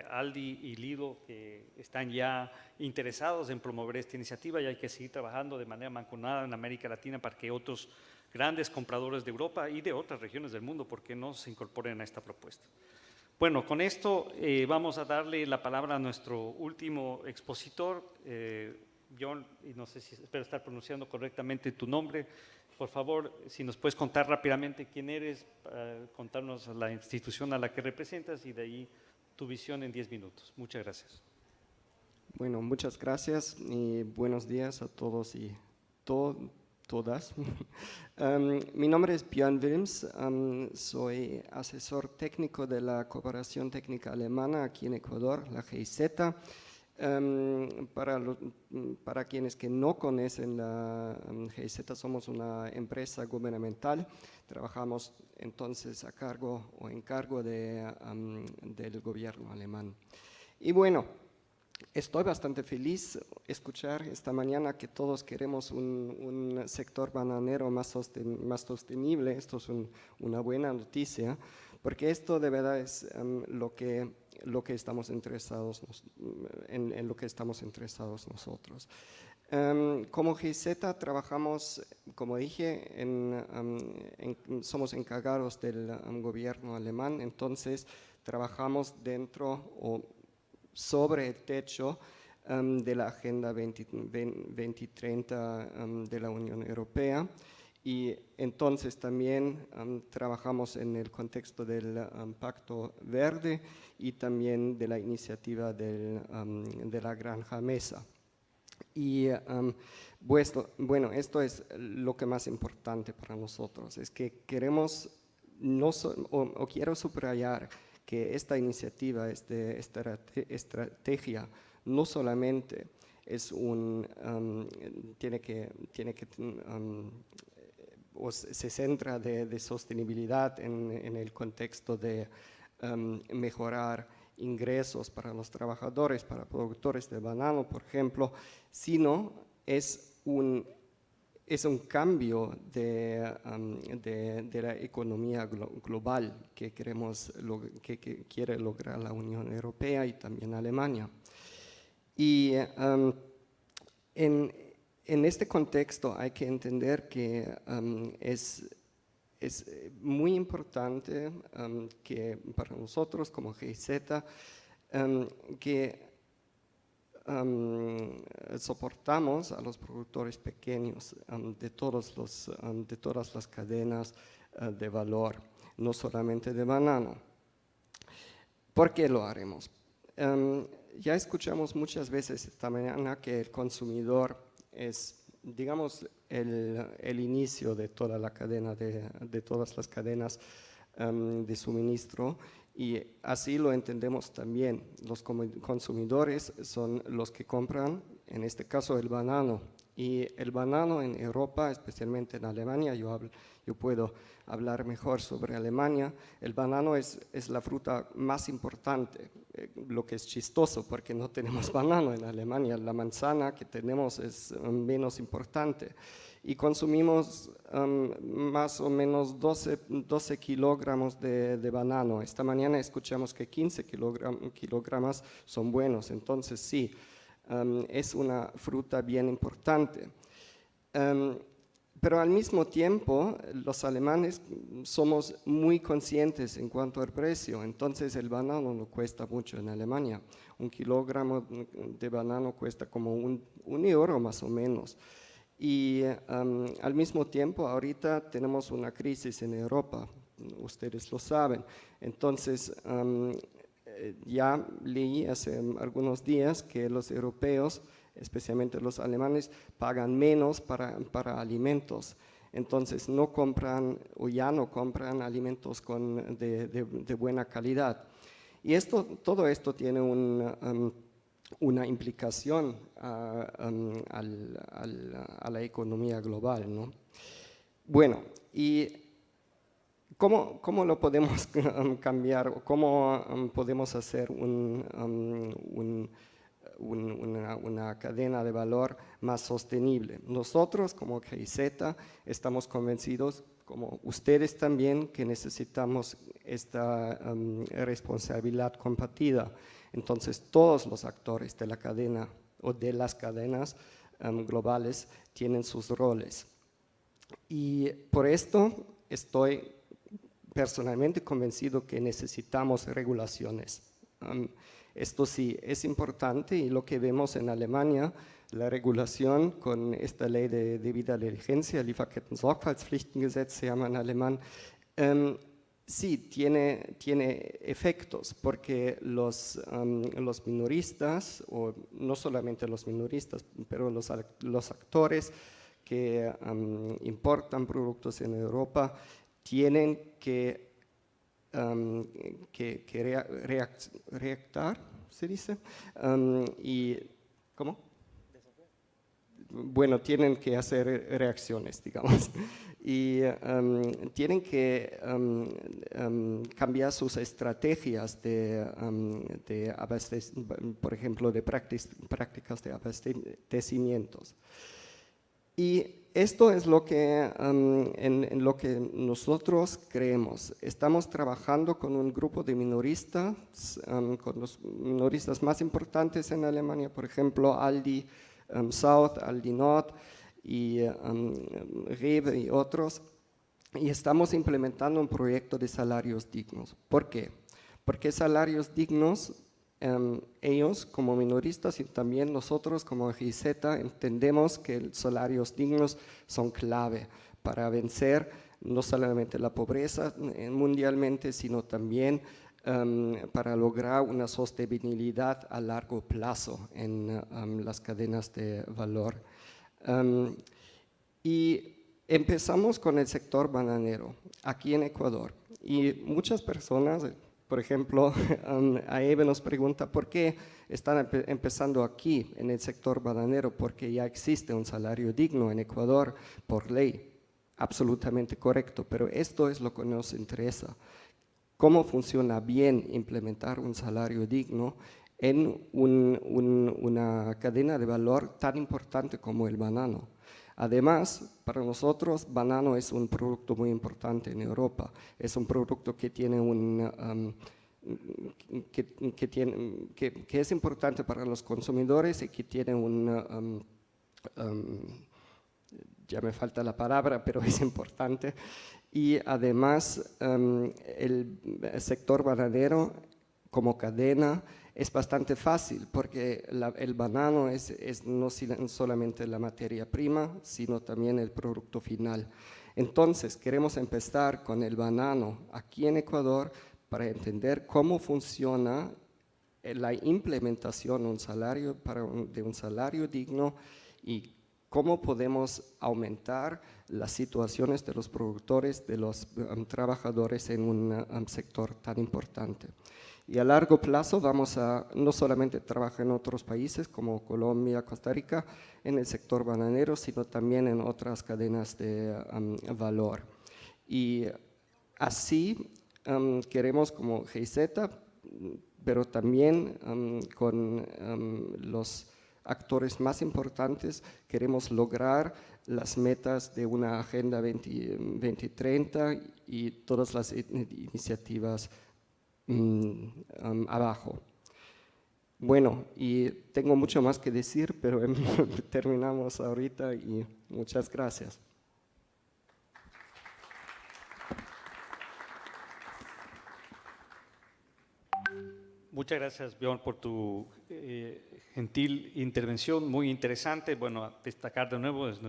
Aldi y Lidl que están ya interesados en promover esta iniciativa y hay que seguir trabajando de manera mancomunada en América Latina para que otros grandes compradores de Europa y de otras regiones del mundo, ¿por qué no se incorporen a esta propuesta? Bueno, con esto vamos a darle la palabra a nuestro último expositor, John, y no sé si espero estar pronunciando correctamente tu nombre. Por favor, si nos puedes contar rápidamente quién eres, contarnos la institución a la que representas y de ahí tu visión en 10 minutos. Muchas gracias. Bueno, muchas gracias y buenos días a todos y todas. Mi nombre es Björn Wilms, soy asesor técnico de la Cooperación Técnica Alemana aquí en Ecuador, la GIZ. Para quienes que no conocen la GIZ, somos una empresa gubernamental, trabajamos entonces a cargo o en cargo del gobierno alemán. Y bueno, estoy bastante feliz escuchar esta mañana que todos queremos un sector bananero más sostenible. Esto es una buena noticia, porque esto de verdad es lo que estamos interesados en lo que estamos interesados nosotros. Como GIZ trabajamos, como dije, somos encargados del gobierno alemán, entonces trabajamos dentro o sobre el techo de la Agenda 2030 de la Unión Europea y entonces también trabajamos en el contexto del Pacto Verde y también de la iniciativa de la Granja Mesa. Y bueno, esto es lo que más importante para nosotros, es que queremos, quiero subrayar que esta iniciativa, esta estrategia, no solamente es se centra de sostenibilidad en el contexto de mejorar ingresos para los trabajadores, para productores de banano, por ejemplo, sino es un cambio de la economía global que quiere lograr la Unión Europea y también Alemania. Y en este contexto hay que entender que es muy importante que para nosotros como GIZ que soportamos a los productores pequeños de todas las cadenas de valor, no solamente de banano. ¿Por qué lo haremos? Ya escuchamos muchas veces esta mañana que el consumidor es, digamos, el inicio de toda la cadena, de todas las cadenas de suministro. Y así lo entendemos también. Los consumidores son los que compran, en este caso, el banano. Y el banano en Europa, especialmente en Alemania, yo puedo hablar mejor sobre Alemania. El banano es la fruta más importante, lo que es chistoso porque no tenemos banano en Alemania. La manzana que tenemos es menos importante. Y consumimos más o menos 12 kilogramos de banano. Esta mañana escuchamos que 15 kilogramos son buenos, entonces sí, es una fruta bien importante. Pero al mismo tiempo, los alemanes somos muy conscientes en cuanto al precio, entonces el banano no cuesta mucho en Alemania. Un kilogramo de banano cuesta como un euro más o menos. Y al mismo tiempo, ahorita tenemos una crisis en Europa, ustedes lo saben. Entonces, ya leí hace algunos días que los europeos, especialmente los alemanes, pagan menos para alimentos. Entonces, no compran o ya no compran alimentos de buena calidad. Y todo esto tiene una implicación a la economía global, ¿no? Bueno, ¿y cómo lo podemos cambiar? ¿O cómo podemos hacer una cadena de valor más sostenible? Nosotros, como GIZ, estamos convencidos, como ustedes también, que necesitamos esta responsabilidad compartida. Entonces, todos los actores de la cadena o de las cadenas globales tienen sus roles. Y por esto estoy personalmente convencido que necesitamos regulaciones. Esto sí es importante y lo que vemos en Alemania, la regulación con esta ley de debida diligencia, Lieferketten-Sorgfaltspflichtengesetz se llama en alemán, sí, tiene efectos porque los minoristas, o no solamente los minoristas, pero los actores que importan productos en Europa tienen que reactar, ¿se dice? ¿Cómo? Bueno, tienen que hacer reacciones, digamos. Y tienen que cambiar sus estrategias por ejemplo, de prácticas de abastecimientos. Y esto es lo que, en lo que nosotros creemos. Estamos trabajando con un grupo de minoristas, con los minoristas más importantes en Alemania, por ejemplo, Aldi South, Aldi Nord, y Rewe y otros, y estamos implementando un proyecto de salarios dignos. ¿Por qué? Porque salarios dignos, ellos como minoristas y también nosotros como GIZ entendemos que salarios dignos son clave para vencer no solamente la pobreza mundialmente, sino también para lograr una sostenibilidad a largo plazo en las cadenas de valor. Y empezamos con el sector bananero aquí en Ecuador y muchas personas, por ejemplo, Aebe nos pregunta por qué están empezando aquí en el sector bananero, porque ya existe un salario digno en Ecuador por ley, absolutamente correcto, pero esto es lo que nos interesa, cómo funciona bien implementar un salario digno en una cadena de valor tan importante como el banano. Además, para nosotros, banano es un producto muy importante en Europa. Es un producto que tiene que es importante para los consumidores y que tiene ya me falta la palabra, pero es importante. Y además, el sector bananero como cadena es bastante fácil porque el banano es no solamente la materia prima, sino también el producto final. Entonces, queremos empezar con el banano aquí en Ecuador para entender cómo funciona la implementación de un salario digno y cómo podemos aumentar las situaciones de los productores, de los trabajadores en un sector tan importante. Y a largo plazo vamos a no solamente trabajar en otros países como Colombia, Costa Rica, en el sector bananero, sino también en otras cadenas de valor. Y así queremos como GIZ, pero también con los actores más importantes, queremos lograr las metas de una Agenda 2030 y todas las iniciativas abajo. Bueno, y tengo mucho más que decir, pero terminamos ahorita y muchas gracias. Muchas gracias, Bjorn, por tu gentil intervención, muy interesante. Bueno, a destacar de nuevo, es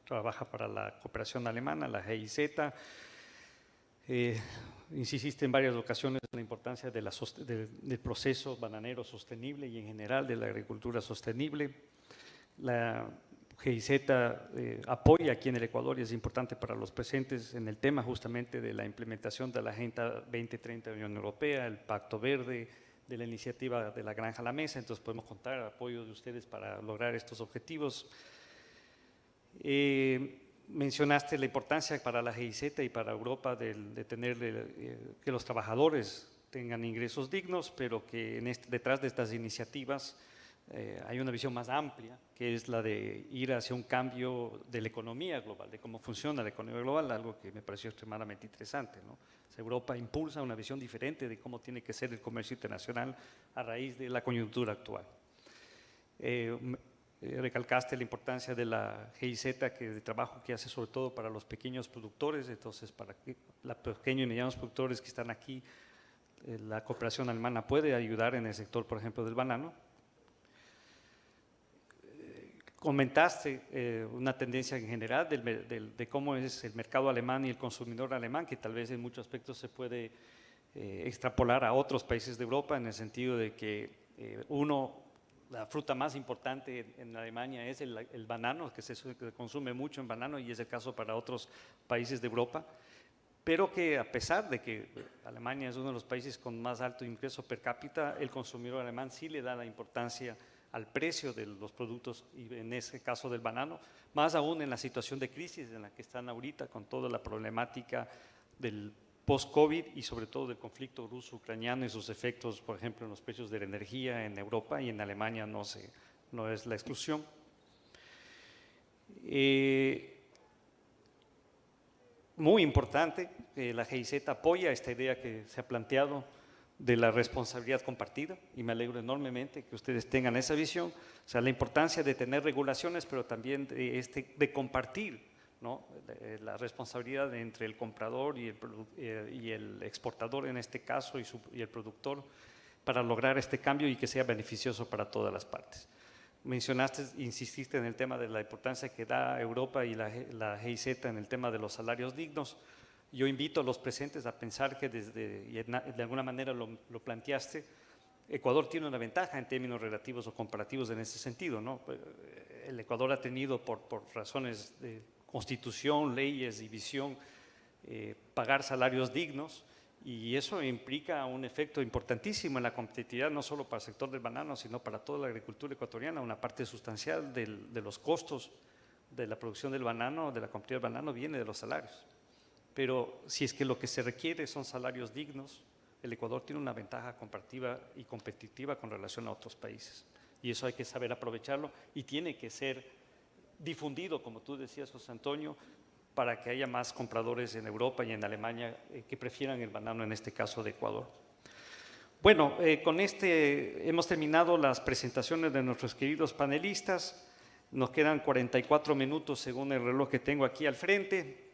trabaja para la cooperación alemana, la GIZ. Insististe en varias ocasiones en la importancia del proceso bananero sostenible y en general de la agricultura sostenible. La GIZ apoya aquí en el Ecuador y es importante para los presentes en el tema justamente de la implementación de la Agenda 2030 de la Unión Europea, el Pacto Verde, de la iniciativa de la Granja a la Mesa. Entonces podemos contar el apoyo de ustedes para lograr estos objetivos. Mencionaste la importancia para la GIZ y para Europa de tener que los trabajadores tengan ingresos dignos, pero que detrás de estas iniciativas hay una visión más amplia, que es la de ir hacia un cambio de la economía global, de cómo funciona la economía global, algo que me pareció extremadamente interesante, ¿no? O sea, Europa impulsa una visión diferente de cómo tiene que ser el comercio internacional a raíz de la coyuntura actual. Recalcaste la importancia de la GIZ, de trabajo que hace sobre todo para los pequeños productores. Entonces, para los pequeños y medianos productores que están aquí, la cooperación alemana puede ayudar en el sector, por ejemplo, del banano. Comentaste una tendencia en general de cómo es el mercado alemán y el consumidor alemán, que tal vez en muchos aspectos se puede extrapolar a otros países de Europa, en el sentido de que la fruta más importante en Alemania es el banano, que se consume mucho en banano y es el caso para otros países de Europa, pero que a pesar de que Alemania es uno de los países con más alto ingreso per cápita, el consumidor alemán sí le da la importancia al precio de los productos y en ese caso del banano, más aún en la situación de crisis en la que están ahorita con toda la problemática del post-COVID y sobre todo del conflicto ruso-ucraniano y sus efectos, por ejemplo, en los precios de la energía en Europa y en Alemania no es la exclusión. Muy importante, la GIZ apoya esta idea que se ha planteado de la responsabilidad compartida y me alegro enormemente que ustedes tengan esa visión, o sea, la importancia de tener regulaciones, pero también de compartir, ¿no?, la responsabilidad entre el comprador y el exportador en este caso y el productor para lograr este cambio y que sea beneficioso para todas las partes. Insististe en el tema de la importancia que da Europa y la GIZ en el tema de los salarios dignos. Yo invito a los presentes a pensar que de alguna manera lo planteaste, Ecuador tiene una ventaja en términos relativos o comparativos en ese sentido, ¿no? El Ecuador ha tenido por razones de constitución, leyes y visión pagar salarios dignos y eso implica un efecto importantísimo en la competitividad no solo para el sector del banano sino para toda la agricultura ecuatoriana. Una parte sustancial de los costos de la producción del banano, de la competitividad del banano viene de los salarios. Pero si es que lo que se requiere son salarios dignos, el Ecuador tiene una ventaja comparativa y competitiva con relación a otros países. Y eso hay que saber aprovecharlo y tiene que ser difundido, como tú decías, José Antonio, para que haya más compradores en Europa y en Alemania que prefieran el banano, en este caso de Ecuador. Bueno, con hemos terminado las presentaciones de nuestros queridos panelistas. Nos quedan 44 minutos según el reloj que tengo aquí al frente.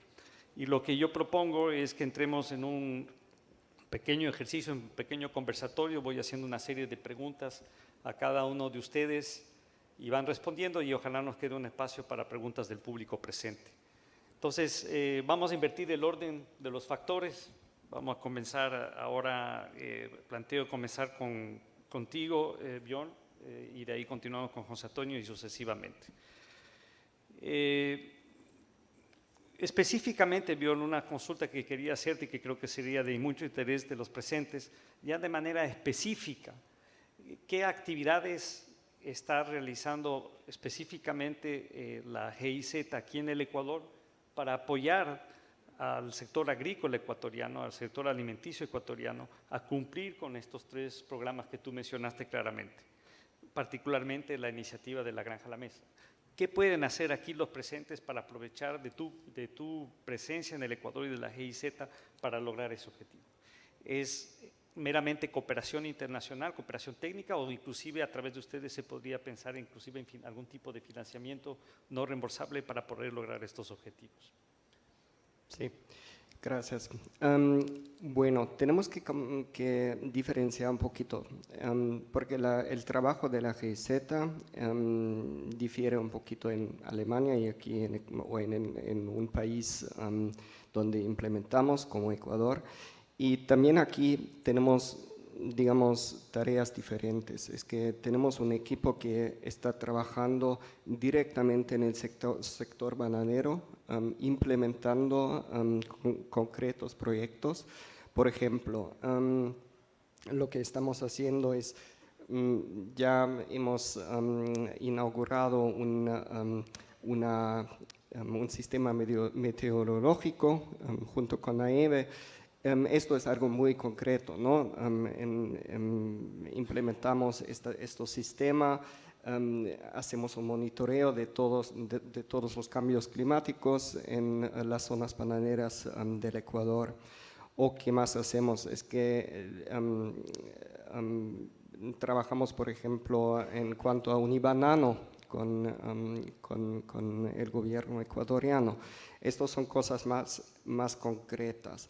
Y lo que yo propongo es que entremos en un pequeño ejercicio, un pequeño conversatorio. Voy haciendo una serie de preguntas a cada uno de ustedes y van respondiendo y ojalá nos quede un espacio para preguntas del público presente. Entonces, vamos a invertir el orden de los factores. Vamos a comenzar ahora, planteo comenzar contigo, Bjorn, y de ahí continuamos con José Antonio y sucesivamente. Específicamente, Bjorn, una consulta que quería hacerte y que creo que sería de mucho interés de los presentes, ya de manera específica, ¿qué actividades está realizando específicamente la GIZ aquí en el Ecuador para apoyar al sector agrícola ecuatoriano, al sector alimenticio ecuatoriano, a cumplir con estos 3 programas que tú mencionaste claramente, particularmente la iniciativa de la Granja a la Mesa? ¿Qué pueden hacer aquí los presentes para aprovechar de tu presencia en el Ecuador y de la GIZ para lograr ese objetivo? ¿Es meramente cooperación internacional, cooperación técnica, o inclusive a través de ustedes se podría pensar inclusive en algún tipo de financiamiento no reembolsable para poder lograr estos objetivos? Sí, gracias. Bueno, tenemos que diferenciar un poquito, porque el trabajo de la GIZ difiere un poquito en Alemania y aquí en un país donde implementamos como Ecuador. Y también aquí tenemos, digamos, tareas diferentes. Es que tenemos un equipo que está trabajando directamente en el sector bananero, implementando concretos proyectos. Por ejemplo, lo que estamos haciendo es, ya hemos inaugurado un sistema meteorológico junto con la EVE. Esto es algo muy concreto, ¿no? Implementamos estos sistemas, hacemos un monitoreo de todos los cambios climáticos en las zonas bananeras del Ecuador. ¿O qué más hacemos? Es que trabajamos, por ejemplo, en cuanto a Unibanano con el gobierno ecuatoriano. Estas son cosas más concretas.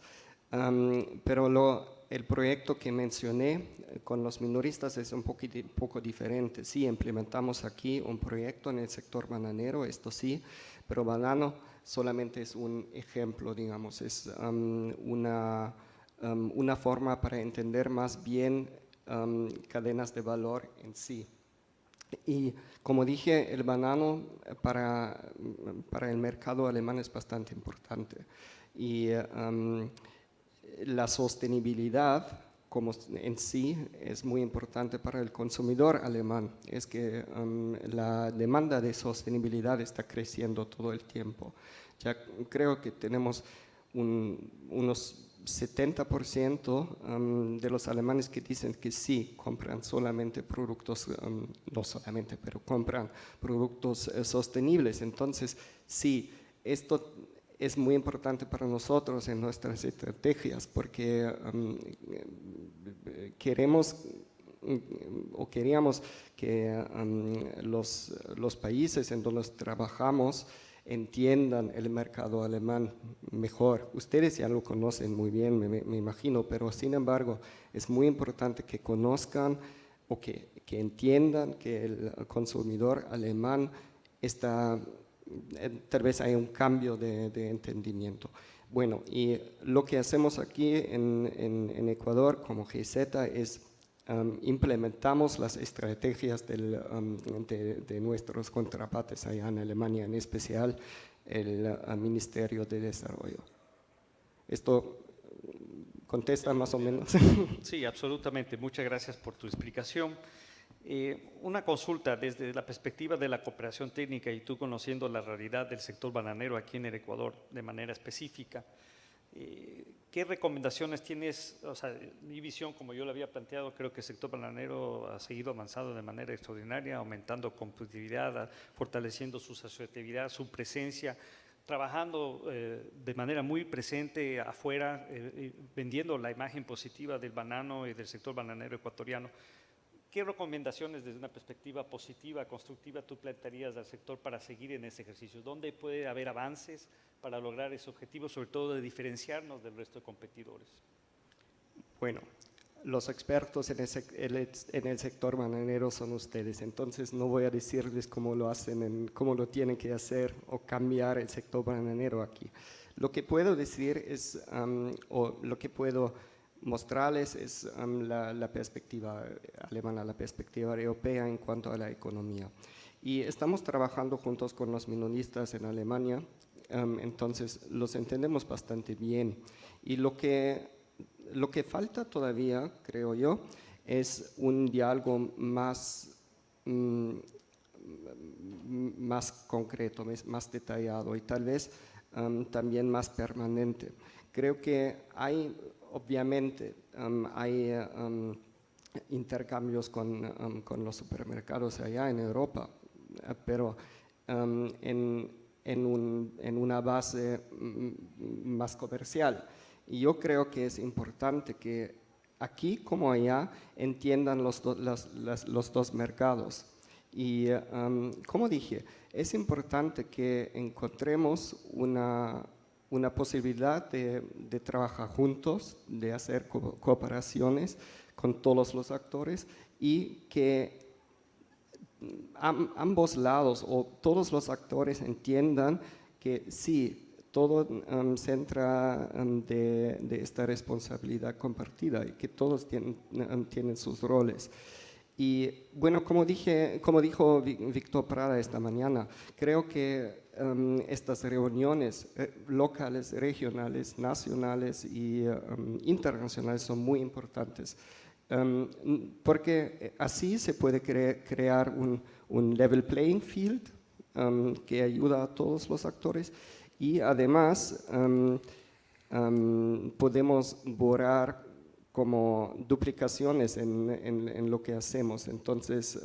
Pero el proyecto que mencioné con los minoristas es un poco diferente. Sí, implementamos aquí un proyecto en el sector bananero, esto sí, pero banano solamente es un ejemplo, digamos, es una forma para entender más bien cadenas de valor en sí. Y como dije, el banano para el mercado alemán es bastante importante. Y la sostenibilidad como en sí es muy importante para el consumidor alemán. Es que la demanda de sostenibilidad está creciendo todo el tiempo. Ya creo que tenemos unos 70% de los alemanes que dicen que sí, compran solamente productos, no solamente, pero compran productos sostenibles. Entonces, sí, esto es muy importante para nosotros en nuestras estrategias porque queríamos que los países en donde trabajamos entiendan el mercado alemán mejor. Ustedes ya lo conocen muy bien, me imagino, pero sin embargo es muy importante que conozcan o que entiendan que el consumidor alemán está, tal vez hay un cambio de entendimiento. Bueno, y lo que hacemos aquí en Ecuador como GIZ es implementamos las estrategias de nuestros contrapartes allá en Alemania, en especial el Ministerio de Desarrollo. ¿Esto contesta más o menos? Sí, absolutamente. Muchas gracias por tu explicación. Una consulta desde la perspectiva de la cooperación técnica y tú conociendo la realidad del sector bananero aquí en el Ecuador de manera específica. ¿Qué recomendaciones tienes? O sea, mi visión, como yo lo había planteado, creo que el sector bananero ha seguido avanzando de manera extraordinaria, aumentando competitividad, fortaleciendo su asociatividad, su presencia, trabajando de manera muy presente afuera, vendiendo la imagen positiva del banano y del sector bananero ecuatoriano. ¿Qué recomendaciones desde una perspectiva positiva, constructiva, tú plantearías al sector para seguir en ese ejercicio? ¿Dónde puede haber avances para lograr ese objetivo, sobre todo de diferenciarnos del resto de competidores? Bueno, los expertos en el sector bananero son ustedes, entonces no voy a decirles cómo lo hacen, cómo lo tienen que hacer o cambiar el sector bananero aquí. Lo que puedo decir es, o lo que puedo mostrarles es la perspectiva alemana, la perspectiva europea en cuanto a la economía. Y estamos trabajando juntos con los minoristas en Alemania, entonces los entendemos bastante bien. Y lo que falta todavía, creo yo, es un diálogo más concreto, más detallado y tal vez también más permanente. Creo que hay, obviamente, hay intercambios con los supermercados allá en Europa, pero en una base más comercial. Y yo creo que es importante que aquí como allá entiendan los dos mercados. Y como dije, es importante que encontremos una posibilidad de trabajar juntos, de hacer cooperaciones con todos los actores y que ambos lados o todos los actores entiendan que sí, todo se entra de esta responsabilidad compartida y que todos tienen sus roles. Y bueno, como dijo Víctor Prada esta mañana, creo que estas reuniones locales, regionales, nacionales y internacionales son muy importantes. Porque así se puede crear un level playing field que ayuda a todos los actores y además podemos borrar como duplicaciones en lo que hacemos. Entonces,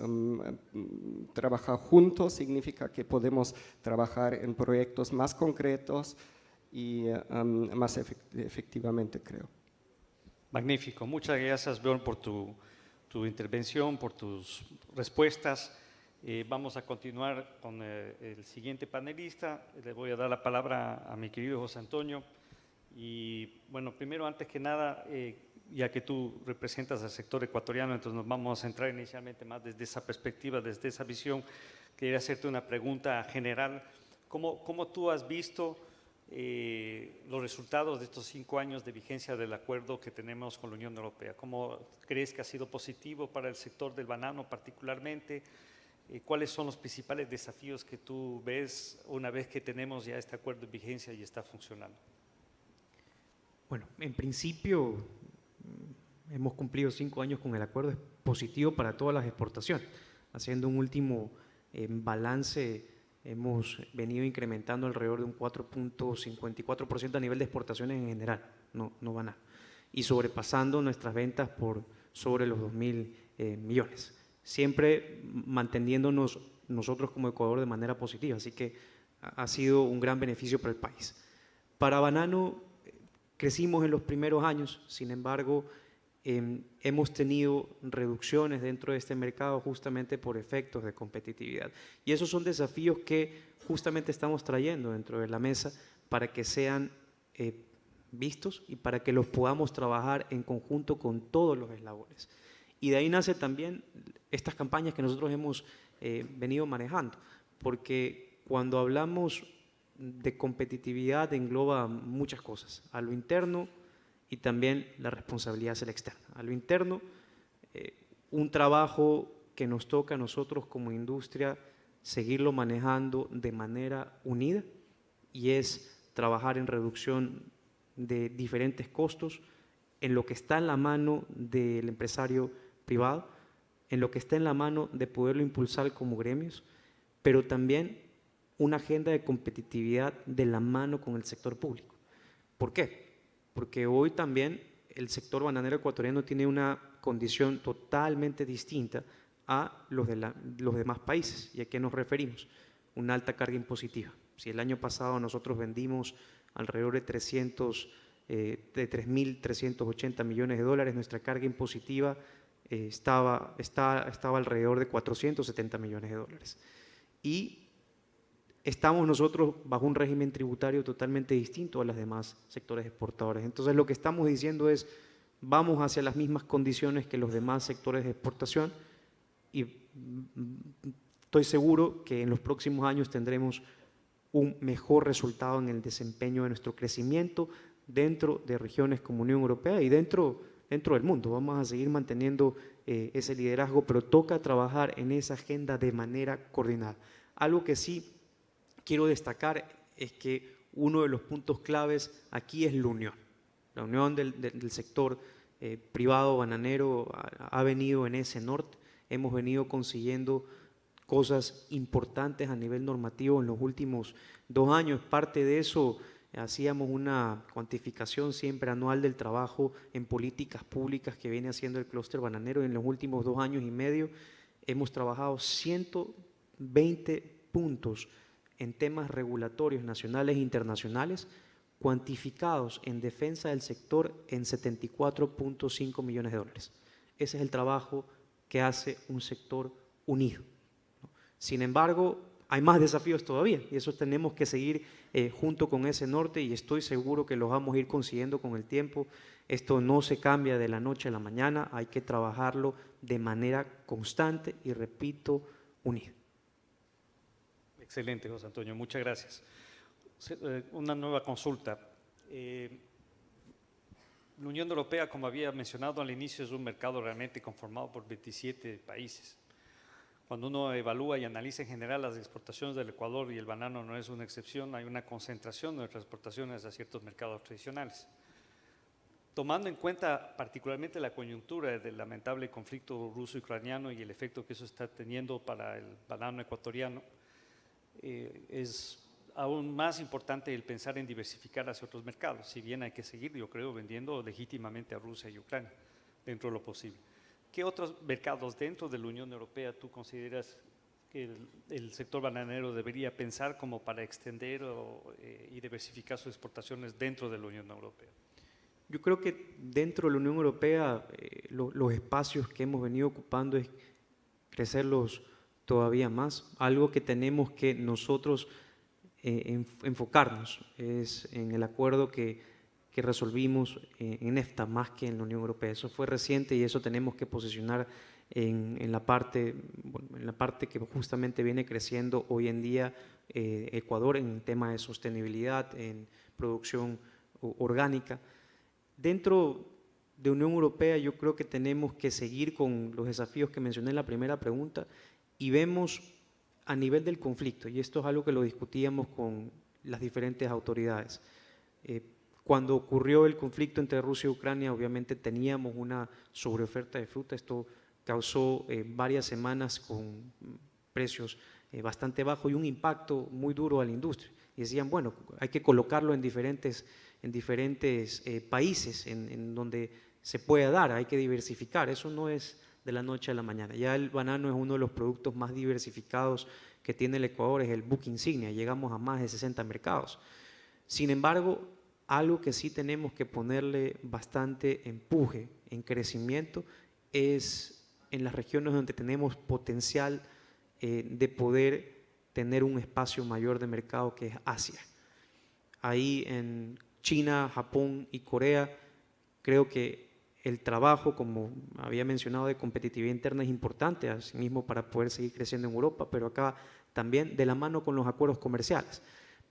trabajar juntos significa que podemos trabajar en proyectos más concretos y más efectivamente, creo. Magnífico. Muchas gracias, Björn, por tu intervención, por tus respuestas. Vamos a continuar con el siguiente panelista. Le voy a dar la palabra a mi querido José Antonio. Y bueno, primero, antes que nada, ya que tú representas al sector ecuatoriano, entonces nos vamos a centrar inicialmente más desde esa perspectiva, desde esa visión. Quería hacerte una pregunta general. ¿Cómo tú has visto los resultados de estos 5 años de vigencia del acuerdo que tenemos con la Unión Europea? ¿Cómo crees que ha sido positivo para el sector del banano particularmente? ¿Cuáles son los principales desafíos que tú ves una vez que tenemos ya este acuerdo en vigencia y está funcionando? Bueno, en principio hemos cumplido 5 años con el acuerdo, es positivo para todas las exportaciones. Haciendo un último balance, hemos venido incrementando alrededor de un 4.54% a nivel de exportaciones en general, no banano, y sobrepasando nuestras ventas por sobre los 2.000 millones, siempre manteniéndonos nosotros como Ecuador de manera positiva, así que ha sido un gran beneficio para el país. Para banano crecimos en los primeros años, sin embargo, hemos tenido reducciones dentro de este mercado justamente por efectos de competitividad. Y esos son desafíos que justamente estamos trayendo dentro de la mesa para que sean vistos y para que los podamos trabajar en conjunto con todos los eslabones. Y de ahí nace también estas campañas que nosotros hemos venido manejando, porque cuando hablamos de competitividad engloba muchas cosas, a lo interno y también la responsabilidad hacia la externa. A lo interno, un trabajo que nos toca a nosotros como industria seguirlo manejando de manera unida y es trabajar en reducción de diferentes costos en lo que está en la mano del empresario privado, en lo que está en la mano de poderlo impulsar como gremios, pero también una agenda de competitividad de la mano con el sector público. ¿Por qué? Porque hoy también el sector bananero ecuatoriano tiene una condición totalmente distinta a los demás países. ¿Y a qué nos referimos? Una alta carga impositiva. Si el año pasado nosotros vendimos alrededor de 3.380 millones de dólares, nuestra carga impositiva estaba alrededor de 470 millones de dólares. Y estamos nosotros bajo un régimen tributario totalmente distinto a los demás sectores exportadores. Entonces lo que estamos diciendo es, vamos hacia las mismas condiciones que los demás sectores de exportación y estoy seguro que en los próximos años tendremos un mejor resultado en el desempeño de nuestro crecimiento dentro de regiones como Unión Europea y dentro dentro del mundo. Vamos a seguir manteniendo ese liderazgo, pero toca trabajar en esa agenda de manera coordinada. Algo que sí quiero destacar es que uno de los puntos claves aquí es la unión del sector privado bananero ha venido en ese norte. Hemos venido consiguiendo cosas importantes a nivel normativo en los últimos 2 años. Parte de eso, hacíamos una cuantificación siempre anual del trabajo en políticas públicas que viene haciendo el clúster bananero. En los últimos 2 años y medio hemos trabajado 120 puntos en temas regulatorios nacionales e internacionales, cuantificados en defensa del sector en 74.5 millones de dólares. Ese es el trabajo que hace un sector unido. Sin embargo, hay más desafíos todavía y eso tenemos que seguir junto con ese norte y estoy seguro que los vamos a ir consiguiendo con el tiempo. Esto no se cambia de la noche a la mañana, hay que trabajarlo de manera constante y, repito, unida. Excelente, José Antonio, muchas gracias. Una nueva consulta. La Unión Europea, como había mencionado al inicio, es un mercado realmente conformado por 27 países. Cuando uno evalúa y analiza en general las exportaciones del Ecuador, y el banano no es una excepción, hay una concentración de nuestras exportaciones a ciertos mercados tradicionales. Tomando en cuenta particularmente la coyuntura del lamentable conflicto ruso-ucraniano y el efecto que eso está teniendo para el banano ecuatoriano, es aún más importante el pensar en diversificar hacia otros mercados, si bien hay que seguir, yo creo, vendiendo legítimamente a Rusia y Ucrania, dentro de lo posible. ¿Qué otros mercados dentro de la Unión Europea tú consideras que el sector bananero debería pensar como para extender y diversificar sus exportaciones dentro de la Unión Europea? Yo creo que dentro de la Unión Europea los espacios que hemos venido ocupando es crecerlos todavía más. Algo que tenemos que nosotros enfocarnos es en el acuerdo que resolvimos en EFTA más que en la Unión Europea. Eso fue reciente y eso tenemos que posicionar en la parte que justamente viene creciendo hoy en día Ecuador en tema de sostenibilidad, en producción orgánica. Dentro de Unión Europea yo creo que tenemos que seguir con los desafíos que mencioné en la primera pregunta y vemos a nivel del conflicto, y esto es algo que lo discutíamos con las diferentes autoridades. Cuando ocurrió el conflicto entre Rusia y Ucrania, obviamente teníamos una sobreoferta de fruta. Esto causó varias semanas con precios bastante bajos y un impacto muy duro a la industria. Y decían, bueno, hay que colocarlo en diferentes países en donde se pueda dar, hay que diversificar. Eso no es de la noche a la mañana. Ya el banano es uno de los productos más diversificados que tiene el Ecuador, es el buque insignia, llegamos a más de 60 mercados. Sin embargo, algo que sí tenemos que ponerle bastante empuje en crecimiento es en las regiones donde tenemos potencial de poder tener un espacio mayor de mercado, que es Asia. Ahí en China, Japón y Corea, creo que el trabajo, como había mencionado, de competitividad interna es importante, asimismo para poder seguir creciendo en Europa, pero acá también de la mano con los acuerdos comerciales,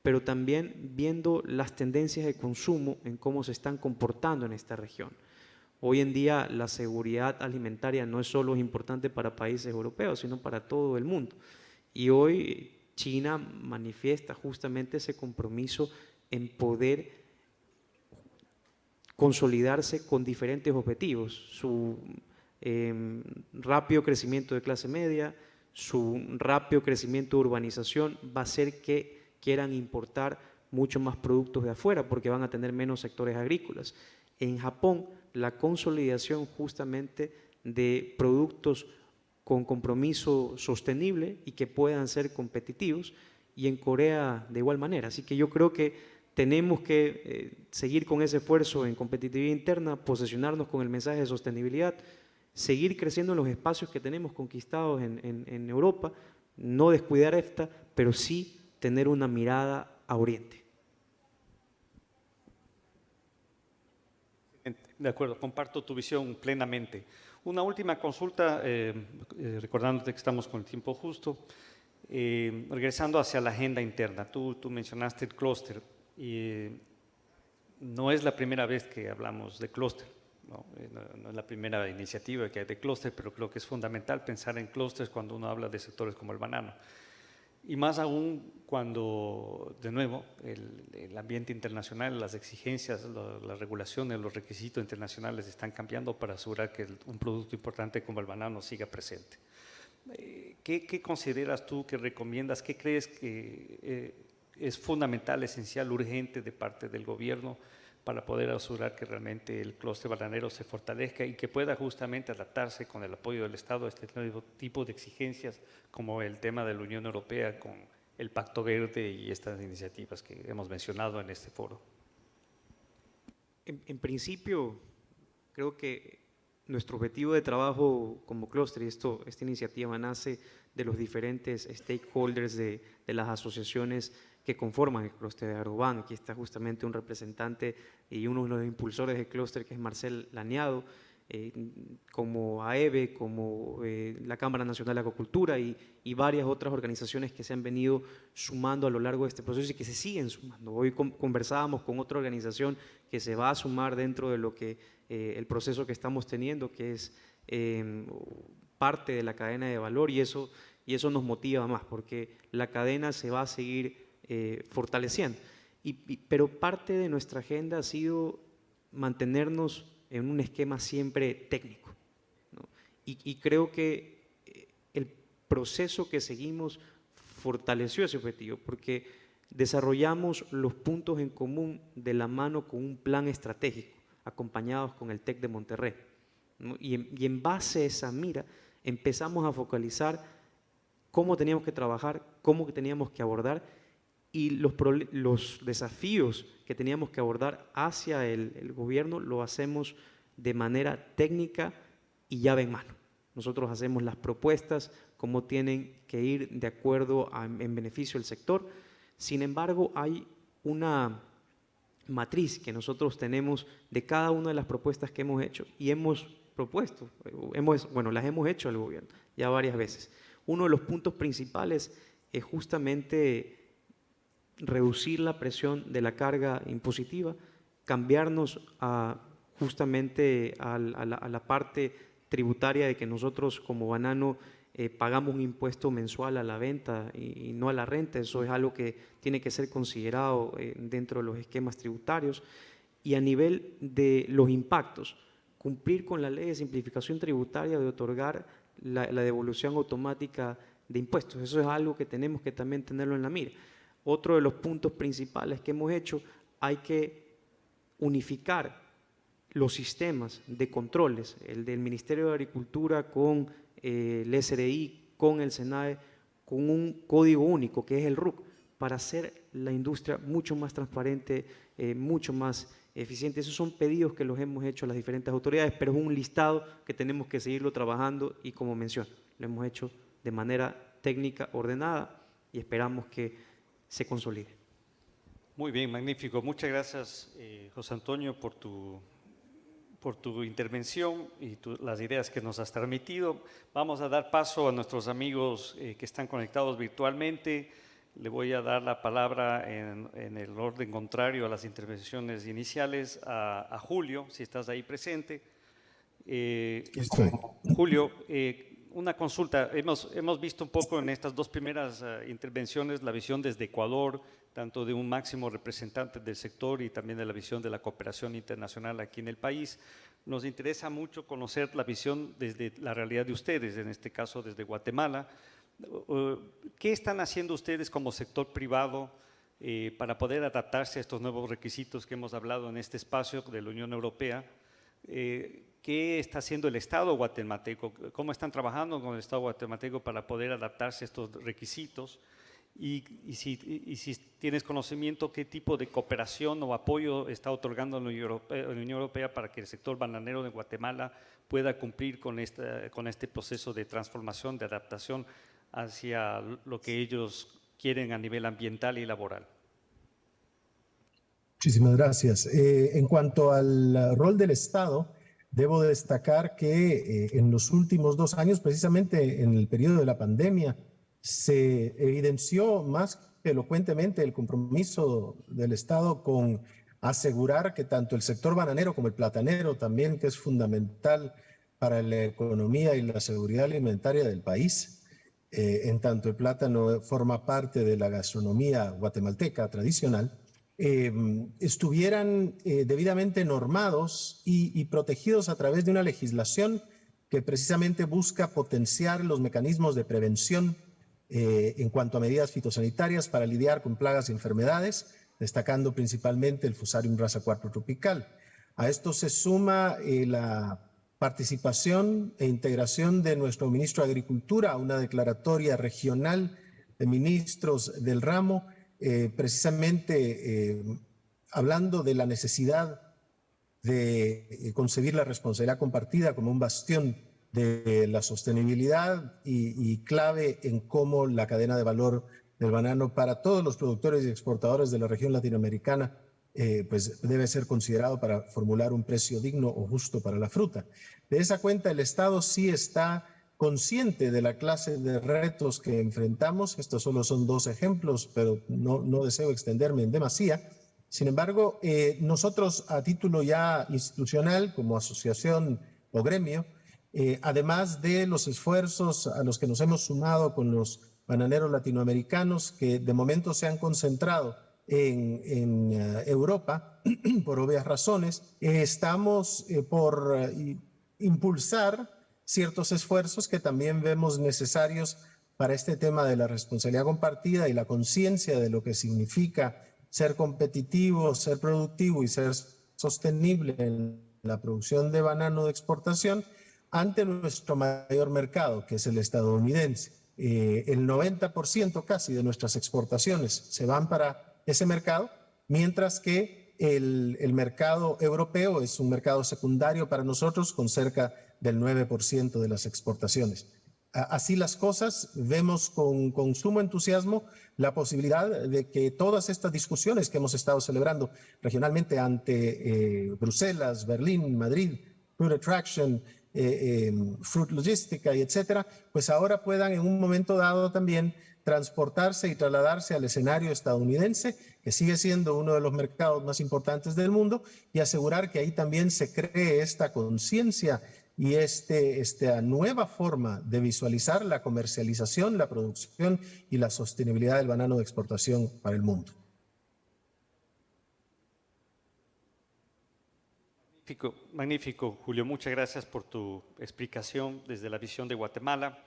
pero también viendo las tendencias de consumo en cómo se están comportando en esta región. Hoy en día la seguridad alimentaria no es solo importante para países europeos, sino para todo el mundo. Y hoy China manifiesta justamente ese compromiso en poder consolidarse con diferentes objetivos, su rápido crecimiento de clase media, su rápido crecimiento de urbanización va a hacer que quieran importar mucho más productos de afuera porque van a tener menos sectores agrícolas. En Japón, la consolidación justamente de productos con compromiso sostenible y que puedan ser competitivos, y en Corea de igual manera. Así que yo creo que tenemos que seguir con ese esfuerzo en competitividad interna, posicionarnos con el mensaje de sostenibilidad, seguir creciendo en los espacios que tenemos conquistados en Europa, no descuidar EFTA, pero sí tener una mirada a Oriente. De acuerdo, comparto tu visión plenamente. Una última consulta, recordándote que estamos con el tiempo justo, regresando hacia la agenda interna. Tú mencionaste el clúster y no es la primera vez que hablamos de clúster. ¿no? No es la primera iniciativa que hay de clúster, pero creo que es fundamental pensar en clústeres cuando uno habla de sectores como el banano. Y más aún cuando, de nuevo, el ambiente internacional, las exigencias, las regulaciones, los requisitos internacionales están cambiando para asegurar que un producto importante como el banano siga presente. ¿Qué consideras tú, qué recomiendas, qué crees que es fundamental, esencial, urgente de parte del gobierno para poder asegurar que realmente el clúster bananero se fortalezca y que pueda justamente adaptarse con el apoyo del Estado a este nuevo tipo de exigencias como el tema de la Unión Europea con el Pacto Verde y estas iniciativas que hemos mencionado en este foro? En principio, creo que nuestro objetivo de trabajo como clúster, y esta iniciativa nace de los diferentes stakeholders de las asociaciones que conforman el clúster de Agroban. Aquí está justamente un representante y uno de los impulsores del clúster, que es Marcel Laniado, como AEBE, como la Cámara Nacional de Acuicultura y varias otras organizaciones que se han venido sumando a lo largo de este proceso y que se siguen sumando. Hoy conversábamos con otra organización que se va a sumar dentro de lo que el proceso que estamos teniendo, que es parte de la cadena de valor, y eso nos motiva más, porque la cadena se va a seguir fortaleciendo. Pero parte de nuestra agenda ha sido mantenernos en un esquema siempre técnico, ¿no? Y creo que el proceso que seguimos fortaleció ese objetivo, porque desarrollamos los puntos en común de la mano con un plan estratégico, acompañados con el TEC de Monterrey, ¿no? Y en base a esa mira empezamos a focalizar cómo teníamos que trabajar, cómo que teníamos que abordar y los desafíos que teníamos que abordar hacia el gobierno lo hacemos de manera técnica y llave en mano. Nosotros hacemos las propuestas, cómo tienen que ir de acuerdo en beneficio del sector. Sin embargo, hay una matriz que nosotros tenemos de cada una de las propuestas que hemos hecho y hemos propuesto, las hemos hecho al gobierno ya varias veces. Uno de los puntos principales es justamente reducir la presión de la carga impositiva, cambiarnos justamente a la parte tributaria de que nosotros como banano pagamos un impuesto mensual a la venta y no a la renta. Eso es algo que tiene que ser considerado dentro de los esquemas tributarios. Y a nivel de los impactos, cumplir con la ley de simplificación tributaria de otorgar la devolución automática de impuestos. Eso es algo que tenemos que también tenerlo en la mira. Otro de los puntos principales que hemos hecho, hay que unificar los sistemas de controles, el del Ministerio de Agricultura con el SRI, con el SENAE, con un código único que es el RUC, para hacer la industria mucho más transparente, mucho más eficiente. Esos son pedidos que los hemos hecho a las diferentes autoridades, pero es un listado que tenemos que seguirlo trabajando y, como menciono, lo hemos hecho de manera técnica, ordenada, y esperamos que se consolide. Muy bien, magnífico. Muchas gracias, José Antonio, por tu intervención y las ideas que nos has transmitido. Vamos a dar paso a nuestros amigos que están conectados virtualmente. Le voy a dar la palabra en el orden contrario a las intervenciones iniciales a Julio, si estás ahí presente. Julio, una consulta. Hemos visto un poco en estas dos primeras intervenciones la visión desde Ecuador, tanto de un máximo representante del sector y también de la visión de la cooperación internacional aquí en el país. Nos interesa mucho conocer la visión desde la realidad de ustedes, en este caso desde Guatemala. ¿Qué están haciendo ustedes como sector privado para poder adaptarse a estos nuevos requisitos que hemos hablado en este espacio de la Unión Europea? ¿Qué está haciendo el Estado guatemalteco? ¿Cómo están trabajando con el Estado guatemalteco para poder adaptarse a estos requisitos? Y si tienes conocimiento, ¿qué tipo de cooperación o apoyo está otorgando la Unión Europea para que el sector bananero de Guatemala pueda cumplir con este proceso de transformación, de adaptación hacia lo que ellos quieren a nivel ambiental y laboral? Muchísimas gracias. En cuanto al rol del Estado, debo destacar que en los últimos 2 años, precisamente en el periodo de la pandemia, se evidenció más elocuentemente el compromiso del Estado con asegurar que tanto el sector bananero como el platanero también, que es fundamental para la economía y la seguridad alimentaria del país, en tanto el plátano forma parte de la gastronomía guatemalteca tradicional, estuvieran debidamente normados y protegidos a través de una legislación que precisamente busca potenciar los mecanismos de prevención en cuanto a medidas fitosanitarias para lidiar con plagas y enfermedades, destacando principalmente el Fusarium raza 4 tropical. A esto se suma la participación e integración de nuestro ministro de Agricultura a una declaratoria regional de ministros del ramo, precisamente hablando de la necesidad de concebir la responsabilidad compartida como un bastión de la sostenibilidad y clave en cómo la cadena de valor del banano para todos los productores y exportadores de la región latinoamericana pues debe ser considerado para formular un precio digno o justo para la fruta. De esa cuenta, el Estado sí está consciente de la clase de retos que enfrentamos. Estos solo son 2 ejemplos, pero no deseo extenderme en demasía. Sin embargo, nosotros a título ya institucional, como asociación o gremio, además de los esfuerzos a los que nos hemos sumado con los bananeros latinoamericanos, que de momento se han concentrado en Europa, por obvias razones, estamos por impulsar ciertos esfuerzos que también vemos necesarios para este tema de la responsabilidad compartida y la conciencia de lo que significa ser competitivo, ser productivo y ser sostenible en la producción de banano de exportación ante nuestro mayor mercado, que es el estadounidense. El 90% casi de nuestras exportaciones se van para ese mercado, mientras que el mercado europeo es un mercado secundario para nosotros con cerca del 9% de las exportaciones. Así las cosas, vemos con sumo entusiasmo la posibilidad de que todas estas discusiones que hemos estado celebrando regionalmente ante Bruselas, Berlín, Madrid, Fruit Attraction, Fruit Logística y etcétera, pues ahora puedan en un momento dado también transportarse y trasladarse al escenario estadounidense, que sigue siendo uno de los mercados más importantes del mundo, y asegurar que ahí también se cree esta conciencia y esta nueva forma de visualizar la comercialización, la producción y la sostenibilidad del banano de exportación para el mundo. Magnífico, magnífico, Julio. Muchas gracias por tu explicación desde la visión de Guatemala.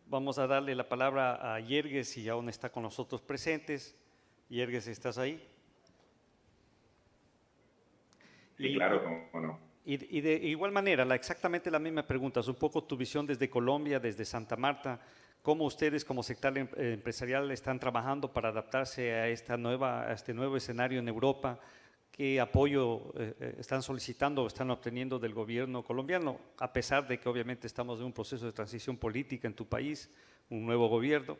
Vamos a darle la palabra a Yerges, si aún está con nosotros presentes. Yerges, ¿estás ahí? Sí, claro, cómo no. Y de igual manera, exactamente la misma pregunta, es un poco tu visión desde Colombia, desde Santa Marta, cómo ustedes como sector empresarial están trabajando para adaptarse a este nuevo escenario en Europa, qué apoyo están solicitando o están obteniendo del gobierno colombiano, a pesar de que obviamente estamos en un proceso de transición política en tu país, un nuevo gobierno,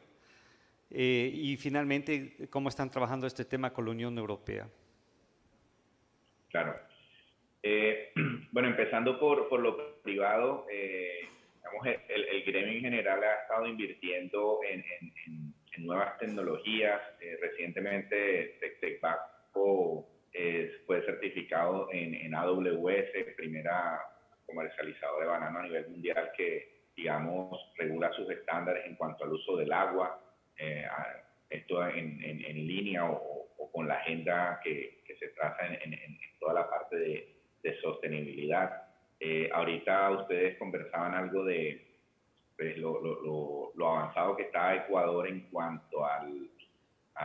y finalmente, cómo están trabajando este tema con la Unión Europea. Claro. Bueno, empezando por lo privado, digamos, el gremio en general ha estado invirtiendo en nuevas tecnologías. Recientemente, TecTecBaco fue certificado en AWS, primera comercializadora de banano a nivel mundial que, digamos, regula sus estándares en cuanto al uso del agua, esto en línea o con la agenda que se traza en toda la parte de sostenibilidad. Ahorita ustedes conversaban algo de pues, lo avanzado que está Ecuador en cuanto a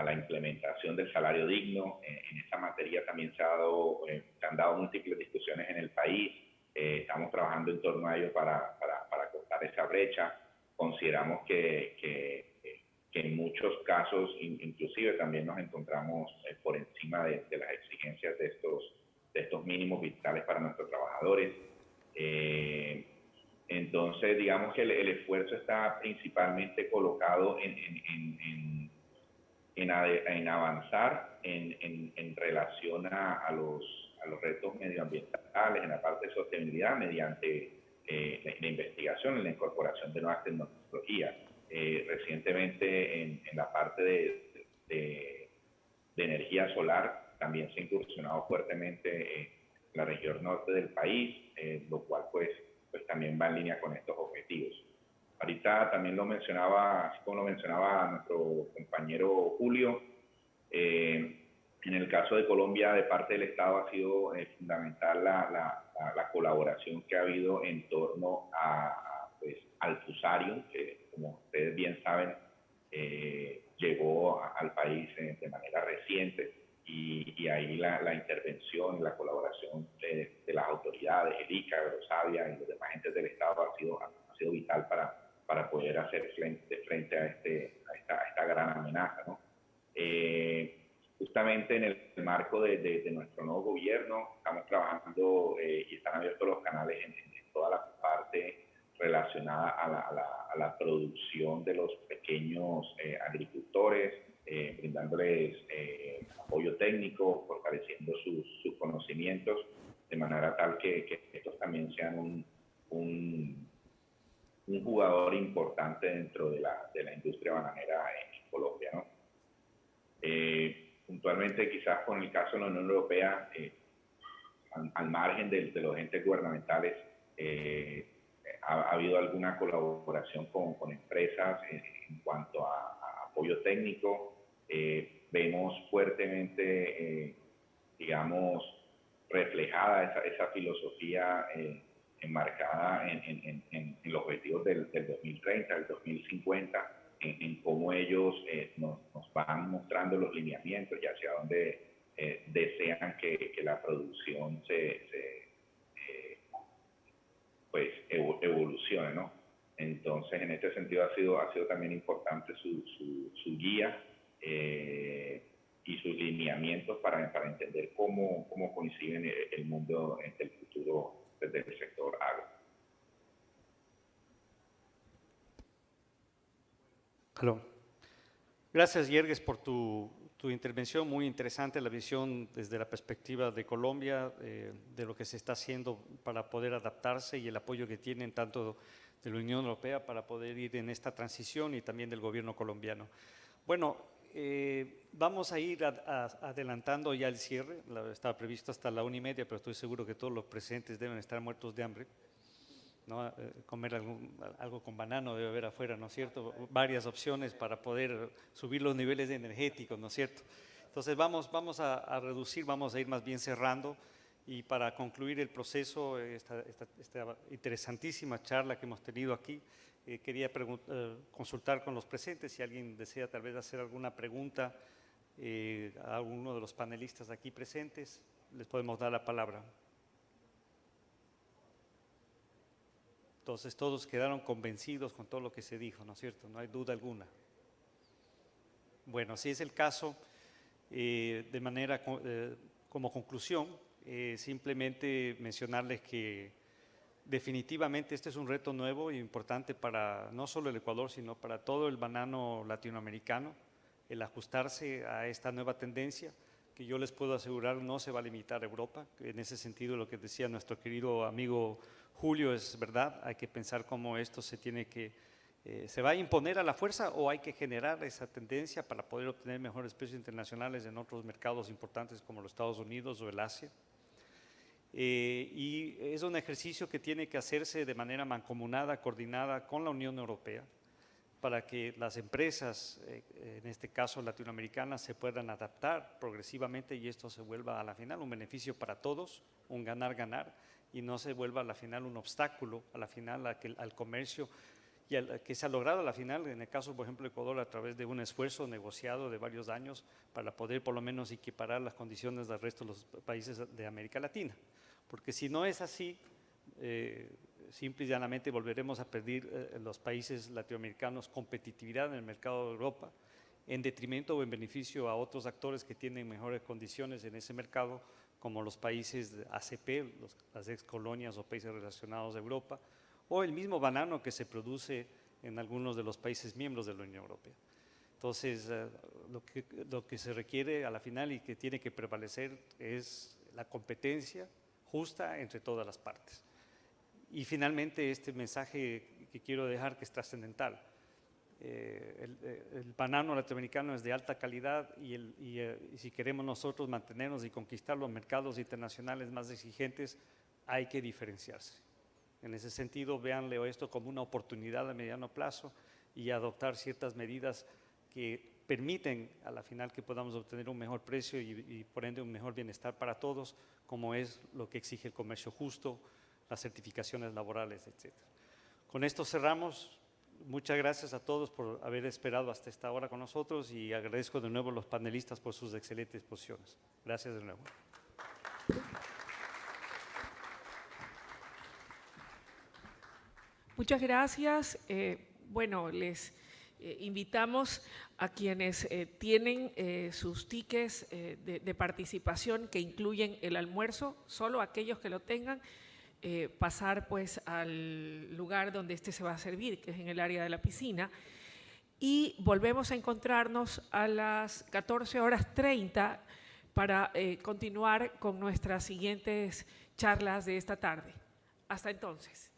la implementación del salario digno. En esa materia también se han dado múltiples discusiones en el país. Estamos trabajando en torno a ello para cortar esa brecha. Consideramos que en muchos casos, inclusive también nos encontramos por encima de las exigencias de estos mínimos vitales para nuestros trabajadores. Entonces, digamos que el esfuerzo está principalmente colocado en avanzar en relación a los retos medioambientales, en la parte de sostenibilidad, mediante la investigación, en la incorporación de nuevas tecnologías. Recientemente, en la parte de energía solar, también se ha incursionado fuertemente en la región norte del país, lo cual pues también va en línea con estos objetivos. Ahorita también lo mencionaba, así como lo mencionaba nuestro compañero Julio, en el caso de Colombia, de parte del Estado ha sido fundamental la colaboración que ha habido en torno pues, al Fusarium, que como ustedes bien saben, llegó al país de manera reciente, y ahí la intervención y la colaboración de las autoridades, el ICA, Eurosavia y los demás agentes del Estado ha sido vital para poder hacer frente a esta gran amenaza, ¿no? Justamente en el marco de nuestro nuevo gobierno estamos trabajando y están abiertos los canales en toda la parte relacionada a la producción de los pequeños agricultores, brindándoles apoyo técnico, fortaleciendo sus conocimientos, de manera tal que estos también sean un jugador importante dentro de la industria bananera en Colombia, ¿no? Puntualmente, quizás con el caso de la Unión Europea, al margen de los entes gubernamentales, ha habido alguna colaboración con empresas en cuanto a apoyo técnico. Vemos fuertemente, digamos, reflejada esa filosofía enmarcada en los objetivos del 2030, del 2050, en cómo ellos nos van mostrando los lineamientos y hacia dónde desean que la producción pues evolucione, ¿no? Entonces, en este sentido ha sido también importante su guía y sus lineamientos para entender cómo coinciden el mundo del futuro desde el sector agro. Aló. Gracias, Yerges, por tu intervención. Muy interesante la visión desde la perspectiva de Colombia, de lo que se está haciendo para poder adaptarse y el apoyo que tienen tanto de la Unión Europea para poder ir en esta transición y también del gobierno colombiano. Bueno, vamos a ir adelantando ya el cierre. Estaba previsto hasta la 1:30, pero estoy seguro que todos los presentes deben estar muertos de hambre, ¿no? Comer algo con banano debe haber afuera, ¿no es cierto? Varias opciones para poder subir los niveles energéticos, ¿no es cierto? Entonces vamos a reducir, vamos a ir más bien cerrando, y para concluir el proceso, esta interesantísima charla que hemos tenido aquí, quería consultar con los presentes si alguien desea tal vez hacer alguna pregunta a alguno de los panelistas aquí presentes. Les podemos dar la palabra. Entonces todos quedaron convencidos con todo lo que se dijo, ¿no es cierto? No hay duda alguna. Bueno, si es el caso, de manera como conclusión, simplemente mencionarles que definitivamente este es un reto nuevo e importante para no solo el Ecuador, sino para todo el banano latinoamericano, el ajustarse a esta nueva tendencia, que yo les puedo asegurar no se va a limitar a Europa. En ese sentido, lo que decía nuestro querido amigo Julio es verdad. Hay que pensar cómo esto se va a imponer a la fuerza, o hay que generar esa tendencia para poder obtener mejores precios internacionales en otros mercados importantes como los Estados Unidos o el Asia. Y es un ejercicio que tiene que hacerse de manera mancomunada, coordinada con la Unión Europea, para que las empresas, en este caso latinoamericanas, se puedan adaptar progresivamente y esto se vuelva a la final un beneficio para todos, un ganar-ganar, y no se vuelva a la final un obstáculo a la final al comercio, y que se ha logrado a la final, en el caso, por ejemplo, de Ecuador, a través de un esfuerzo negociado de varios años para poder por lo menos equiparar las condiciones del resto de los países de América Latina. Porque si no es así, simple y llanamente volveremos a perder los países latinoamericanos competitividad en el mercado de Europa, en detrimento o en beneficio a otros actores que tienen mejores condiciones en ese mercado, como los países de ACP, las ex colonias o países relacionados a Europa, o el mismo banano que se produce en algunos de los países miembros de la Unión Europea. Entonces, lo que se requiere a la final y que tiene que prevalecer es la competencia justa entre todas las partes. Y finalmente, este mensaje que quiero dejar, que es trascendental: el banano latinoamericano es de alta calidad y si queremos nosotros mantenernos y conquistar los mercados internacionales más exigentes, hay que diferenciarse. En ese sentido, véanle esto como una oportunidad a mediano plazo y adoptar ciertas medidas que permiten a la final que podamos obtener un mejor precio y por ende un mejor bienestar para todos, como es lo que exige el comercio justo, las certificaciones laborales, etc. Con esto cerramos. Muchas gracias a todos por haber esperado hasta esta hora con nosotros y agradezco de nuevo a los panelistas por sus excelentes posiciones. Gracias de nuevo. Muchas gracias. Bueno, les invitamos a quienes tienen sus tickets de participación que incluyen el almuerzo, solo aquellos que lo tengan, pasar pues al lugar donde se va a servir, que es en el área de la piscina. Y volvemos a encontrarnos a las 14:30 para continuar con nuestras siguientes charlas de esta tarde. Hasta entonces.